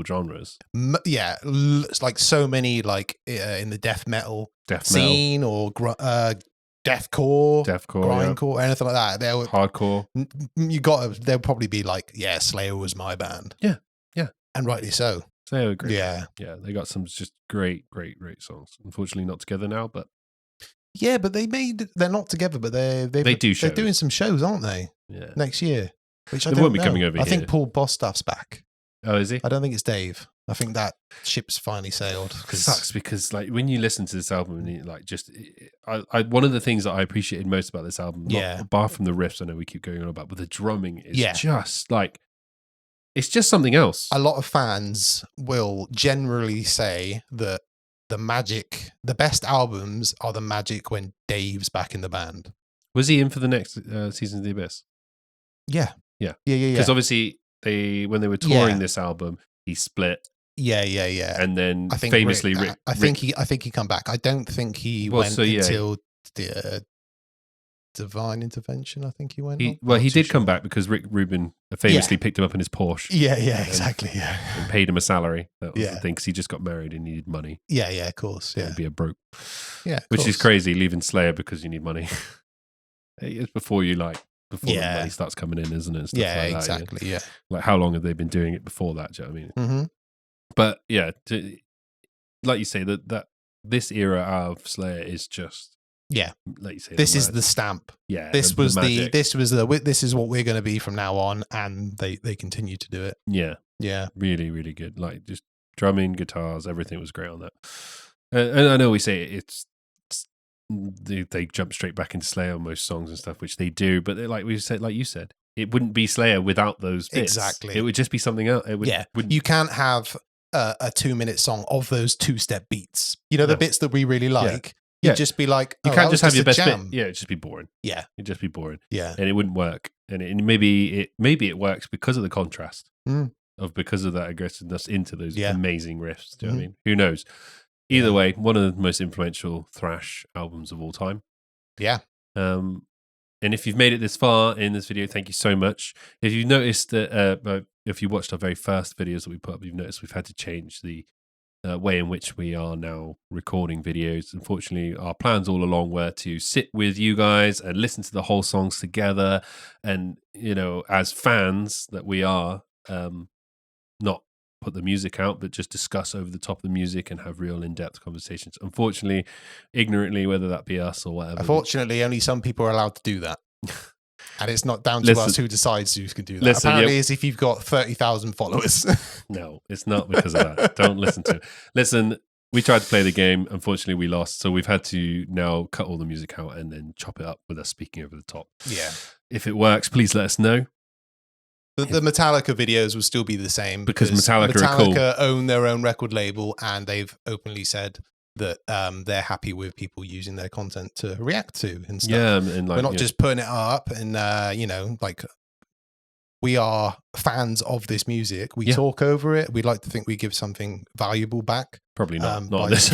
genres. It's like so many, like in the death metal scene or deathcore, grindcore, anything like that. They were hardcore. They'll probably be like, yeah, Slayer was my band. Yeah, and rightly so. Slayer, great. Yeah. They got some just great songs. Unfortunately, not together now, but. Yeah, but they're not together, but they're doing some shows, aren't they? Yeah. Next year. Which they won't be coming over here. I think Paul Bostap's back. Oh, is he? I don't think it's Dave. I think that ship's finally sailed. It sucks because like when you listen to this album and like just one of the things that I appreciated most about this album, apart from the riffs, I know we keep going on about, but the drumming is just like it's just something else. A lot of fans will generally say that the best albums are the magic when Dave's back in the band. Was he in for the next season of The Abyss? Yeah. Because obviously when they were touring this album, he split. Yeah. And then I think famously, Rick, I think he come back. I don't think he went until the Divine Intervention. I think he went. He did come back because Rick Rubin famously picked him up in his Porsche. Yeah, exactly. Yeah, and paid him a salary. That was the thing because he just got married and needed money. Yeah, of course. Yeah, he'd be a broke. Yeah, which is crazy. Leaving Slayer because you need money. It's before the money starts coming in, isn't it? And stuff like that, exactly. Yeah, like how long have they been doing it before that? Do you know what I mean? Mm-hmm. But yeah, like you say, that this era of Slayer is just. Yeah, like you say, this is the stamp. Yeah, this is what we're going to be from now on, and they continue to do it. Yeah, really, really good. Like just drumming, guitars, everything was great on that. And I know we say they jump straight back into Slayer on most songs and stuff, which they do. But like you said, it wouldn't be Slayer without those bits. Exactly. It would just be something else. You can't have a 2-minute song of those 2-step beats. You know, the bits that we really like. You'd just be like, you can't just have your best jam. bit. Yeah, it'd just be boring. Yeah. It'd just be boring. Yeah. And it wouldn't work. And maybe it works because of the contrast because of that aggressiveness into those amazing riffs. Do you know what I mean? Who knows? Either way, one of the most influential thrash albums of all time. Yeah. And if you've made it this far in this video, thank you so much. If you've noticed that, if you watched our very first videos that we put up, you've noticed we've had to change the way in which we are now recording videos. Unfortunately, our plans all along were to sit with you guys and listen to the whole songs together. And, you know, as fans that we are, not put the music out, but just discuss over the top of the music and have real in-depth conversations. Unfortunately, ignorantly, whether that be us or whatever. Unfortunately, only some people are allowed to do that. And it's not down to us who decides who can do that. Apparently, it's if you've got 30,000 followers. No, it's not because of that. Don't listen to it. Listen, we tried to play the game. Unfortunately, we lost. So we've had to now cut all the music out and then chop it up with us speaking over the top. Yeah. If it works, please let us know. The Metallica videos will still be the same because Metallica are cool. Own their own record label, and they've openly said that they're happy with people using their content to react to and stuff. Yeah, and like, we're not just putting it up and you know, like, we are fans of this music. We talk over it. We'd like to think we give something valuable back. Probably not. Not this.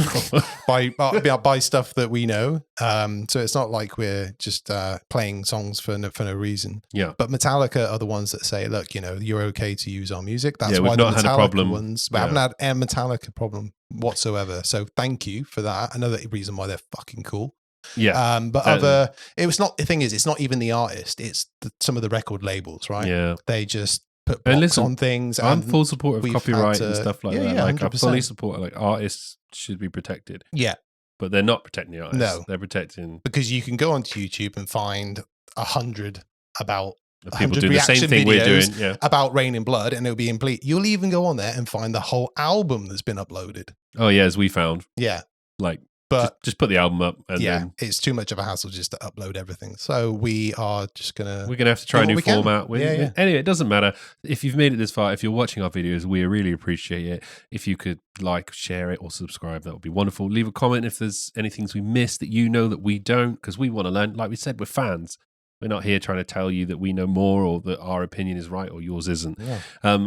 by stuff that we know. So it's not like we're just playing songs for no reason. Yeah. But Metallica are the ones that say, look, you know, you're okay to use our music. That's why we've not had a problem. We haven't had a Metallica problem whatsoever. So thank you for that. Another reason why they're fucking cool. Yeah. But it was not, the thing is, it's not even the artist, it's some of the record labels, right? Yeah. They just put blocks on things. I'm full support of copyright and stuff like that. Yeah, like 100%. I fully support, like, artists should be protected. Yeah. But they're not protecting the artists. No. They're protecting. Because you can go onto YouTube and find 100 about people do the same thing we're doing, about Rain in Blood, and it'll be complete. You'll even go on there and find the whole album that's been uploaded. Oh yeah, as we found. Yeah. Like, but just put the album up and then it's too much of a hassle just to upload everything. So we are just gonna have to try a new format. Anyway, it doesn't matter. If you've made it this far, if you're watching our videos, we really appreciate it. If you could like, share it, or subscribe, that would be wonderful. Leave a comment if there's any things we missed that you know that we don't, because we want to learn. Like we said, we're fans. We're not here trying to tell you that we know more or that our opinion is right or yours isn't. Yeah.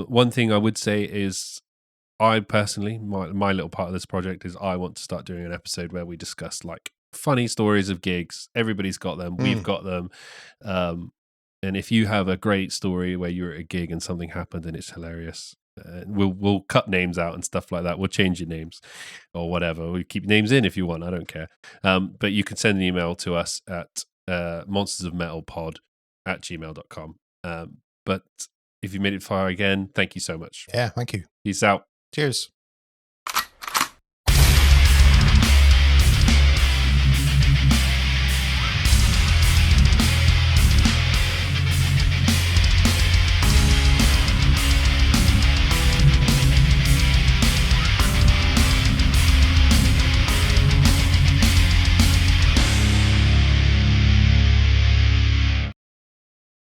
One thing I would say is, I personally, my little part of this project is I want to start doing an episode where we discuss like funny stories of gigs. Everybody's got them. We've got them. And if you have a great story where you're at a gig and something happened and it's hilarious, we'll cut names out and stuff like that. We'll change your names or whatever. We keep names in if you want. I don't care. But you can send an email to us at monstersofmetalpod@gmail.com. But if you made it far again, thank you so much. Yeah, thank you. Peace out. Cheers.